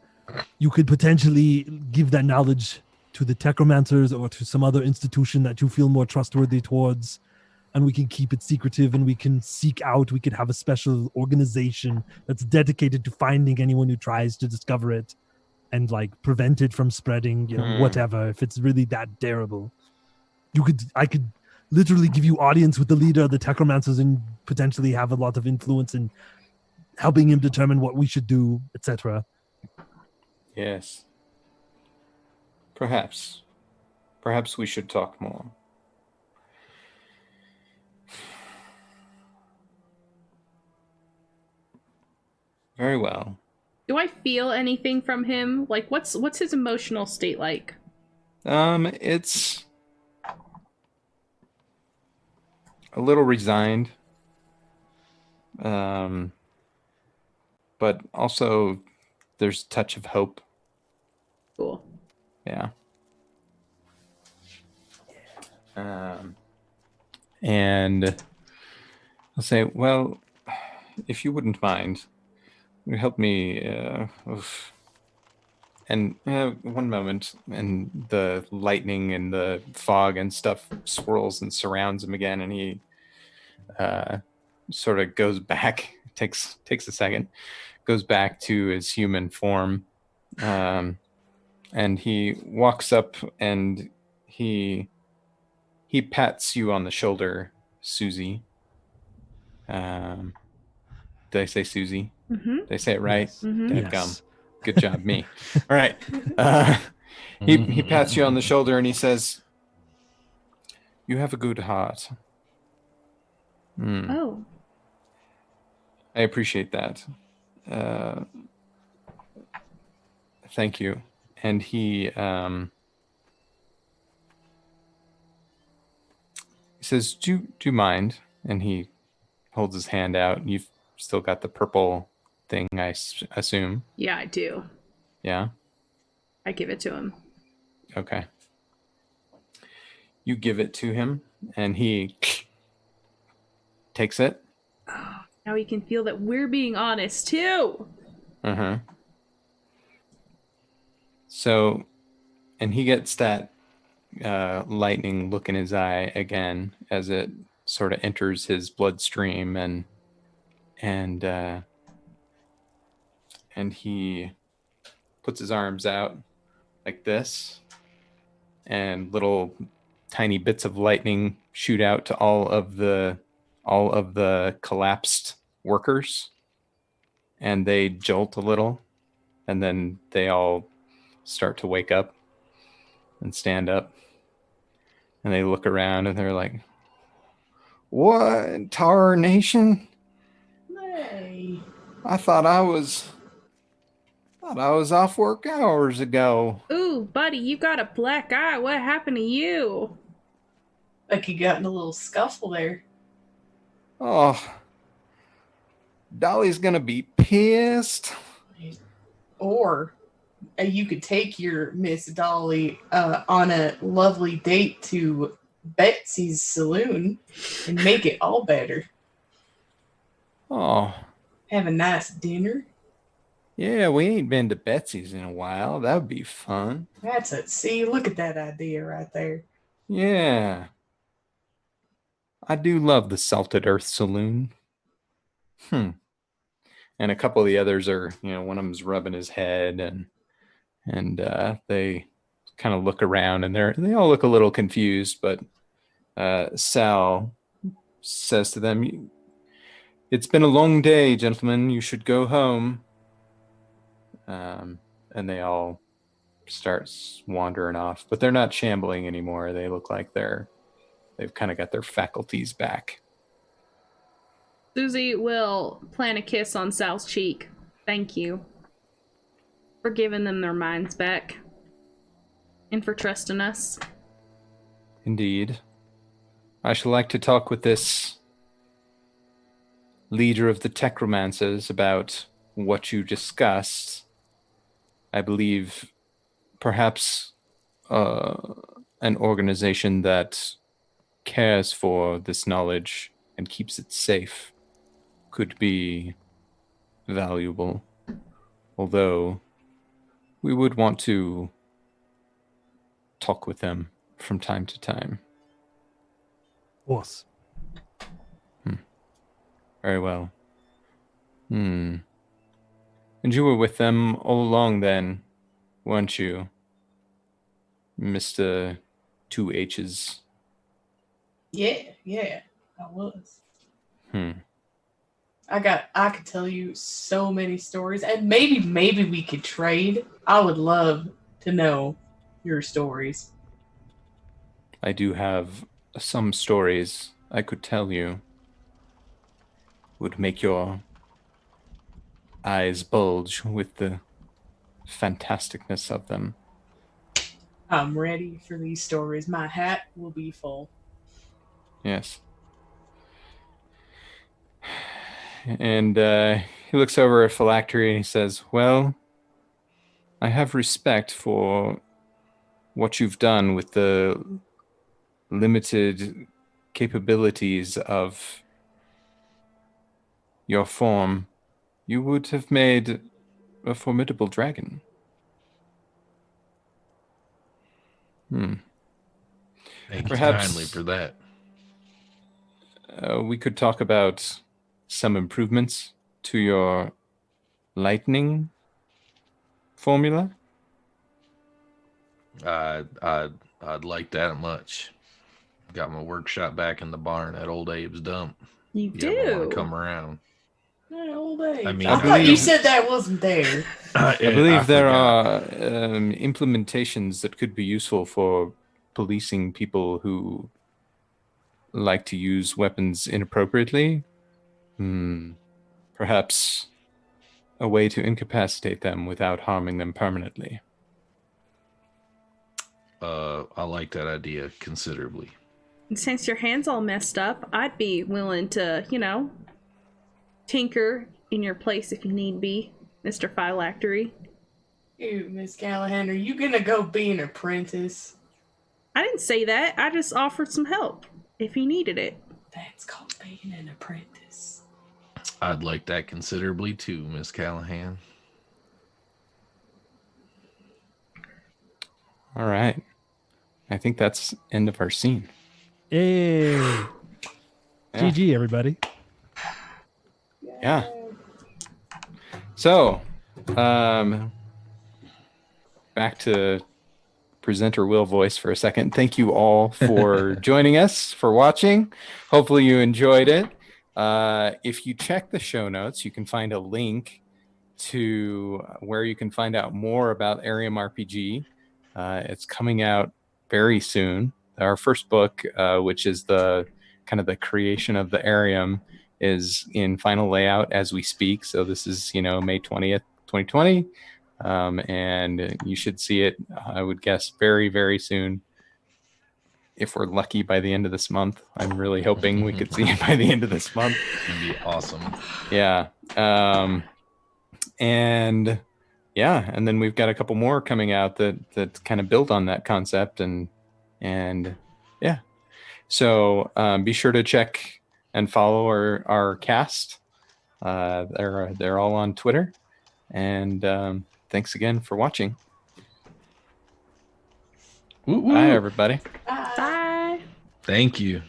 [SPEAKER 3] potentially give that knowledge to the Techromancers or to some other institution that you feel more trustworthy towards, and we can keep it secretive, and we can seek out, we could have a special organization that's dedicated to finding anyone who tries to discover it and like prevent it from spreading, whatever, if it's really that terrible. I could literally give you audience with the leader of the Techromancers and potentially have a lot of influence in helping him determine what we should do, etc.
[SPEAKER 1] Yes. Perhaps. Perhaps we should talk more. Very well.
[SPEAKER 4] Do I feel anything from him? Like, what's his emotional state like?
[SPEAKER 1] It's a little resigned. But also there's a touch of hope.
[SPEAKER 4] Cool.
[SPEAKER 1] Yeah. And I'll say, well, if you wouldn't mind, you help me. And one moment, and the lightning and the fog and stuff swirls and surrounds him again, and he sort of goes back. Takes a second, goes back to his human form, and he walks up and he pats you on the shoulder, Susie. Did I say Susie?
[SPEAKER 4] Mm-hmm.
[SPEAKER 1] Did I say it right?
[SPEAKER 3] Yes.
[SPEAKER 1] Dadgum.
[SPEAKER 3] Yes.
[SPEAKER 1] Good job, me. All right. He pats you on the shoulder and he says, "You have a good heart."
[SPEAKER 4] Oh.
[SPEAKER 1] I appreciate that. Thank you. And he says, do you mind? And he holds his hand out. You've still got the purple thing, I assume.
[SPEAKER 4] Yeah, I do.
[SPEAKER 1] Yeah?
[SPEAKER 4] I give it to him.
[SPEAKER 1] Okay. You give it to him, and he takes it.
[SPEAKER 4] Oh, now he can feel that we're being honest, too.
[SPEAKER 1] Uh-huh. So, and he gets that lightning look in his eye again as it sort of enters his bloodstream, and he puts his arms out like this, and little tiny bits of lightning shoot out to all of the collapsed workers, and they jolt a little, and then they all start to wake up and stand up, and they look around and they're like, "What tarnation?
[SPEAKER 5] Hey.
[SPEAKER 1] I thought I was off work hours ago."
[SPEAKER 4] Ooh, buddy, you got a black eye. What happened to you?
[SPEAKER 5] Like you got in a little scuffle there.
[SPEAKER 1] Oh, Dolly's gonna be pissed.
[SPEAKER 5] Or you could take your Miss Dolly on a lovely date to Betsy's saloon and make it all better.
[SPEAKER 1] Oh,
[SPEAKER 5] Have a nice dinner.
[SPEAKER 1] yeah, we ain't been to Betsy's in a while. That would be fun.
[SPEAKER 5] See, look at that idea right there.
[SPEAKER 1] Yeah. I do love the Salted Earth Saloon. And a couple of the others are, one of them's rubbing his head, and they kind of look around, and they all look a little confused, but Sal says to them, "It's been a long day, gentlemen. You should go home." and they all start wandering off. But they're not shambling anymore. They look like they've kind of got their faculties back.
[SPEAKER 4] Susie will plant a kiss on Sal's cheek. Thank you for giving them their minds back and for trusting us.
[SPEAKER 1] Indeed. I shall like to talk with this leader of the Techromancers about what you discussed. I believe perhaps an organization that cares for this knowledge and keeps it safe could be valuable. Although we would want to talk with them from time to time.
[SPEAKER 3] Of course.
[SPEAKER 1] Very well. And you were with them all along then, weren't you, Mr. 2H's?
[SPEAKER 5] Yeah, I was.
[SPEAKER 1] Hmm.
[SPEAKER 5] I could tell you so many stories, and maybe we could trade. I would love to know your stories.
[SPEAKER 1] I do have some stories I could tell you. Would make your eyes bulge with the fantasticness of them.
[SPEAKER 5] I'm ready for these stories. My hat will be full.
[SPEAKER 1] Yes. And he looks over at Phylactery and he says, well, I have respect for what you've done with the limited capabilities of your form. You would have made a formidable dragon.
[SPEAKER 2] Thank you
[SPEAKER 1] Perhaps
[SPEAKER 2] kindly for that.
[SPEAKER 1] We could talk about some improvements to your lightning formula.
[SPEAKER 2] I'd like that much. Got my workshop back in the barn at old Abe's dump.
[SPEAKER 4] You
[SPEAKER 2] You ever want
[SPEAKER 4] do.
[SPEAKER 2] to come around?
[SPEAKER 5] Old age.
[SPEAKER 2] I mean,
[SPEAKER 5] I thought you said that wasn't there.
[SPEAKER 1] I believe there are implementations that could be useful for policing people who like to use weapons inappropriately. Perhaps a way to incapacitate them without harming them permanently.
[SPEAKER 2] I like that idea considerably.
[SPEAKER 4] And since your hand's all messed up, I'd be willing to, tinker in your place if you need be, Mr. Phylactery.
[SPEAKER 5] Ew, Miss Callahan, are you gonna go be an apprentice?
[SPEAKER 4] I didn't say that. I just offered some help if you needed it.
[SPEAKER 5] That's called being an apprentice.
[SPEAKER 2] I'd like that considerably too, Miss Callahan.
[SPEAKER 1] All right. I think that's end of our scene.
[SPEAKER 3] Hey.
[SPEAKER 1] Yeah.
[SPEAKER 3] GG, everybody.
[SPEAKER 1] Yeah. So, back to presenter Will Voice for a second. Thank you all for joining us, for watching. Hopefully you enjoyed it. If you check the show notes, you can find a link to where you can find out more about Arium RPG. It's coming out very soon. Our first book, which is the kind of the creation of the Arium, is in final layout as we speak. So this is, May 20th, 2020. And you should see it, I would guess, very, very soon. If we're lucky by the end of this month. I'm really hoping we could see it by the end of this month.
[SPEAKER 2] It'd be awesome.
[SPEAKER 1] Yeah. And then we've got a couple more coming out that kind of build on that concept and yeah. So be sure to check and follow our cast. They're all on Twitter. And thanks again for watching.
[SPEAKER 2] Woo-woo.
[SPEAKER 1] Bye, everybody.
[SPEAKER 4] Bye.
[SPEAKER 2] Thank you.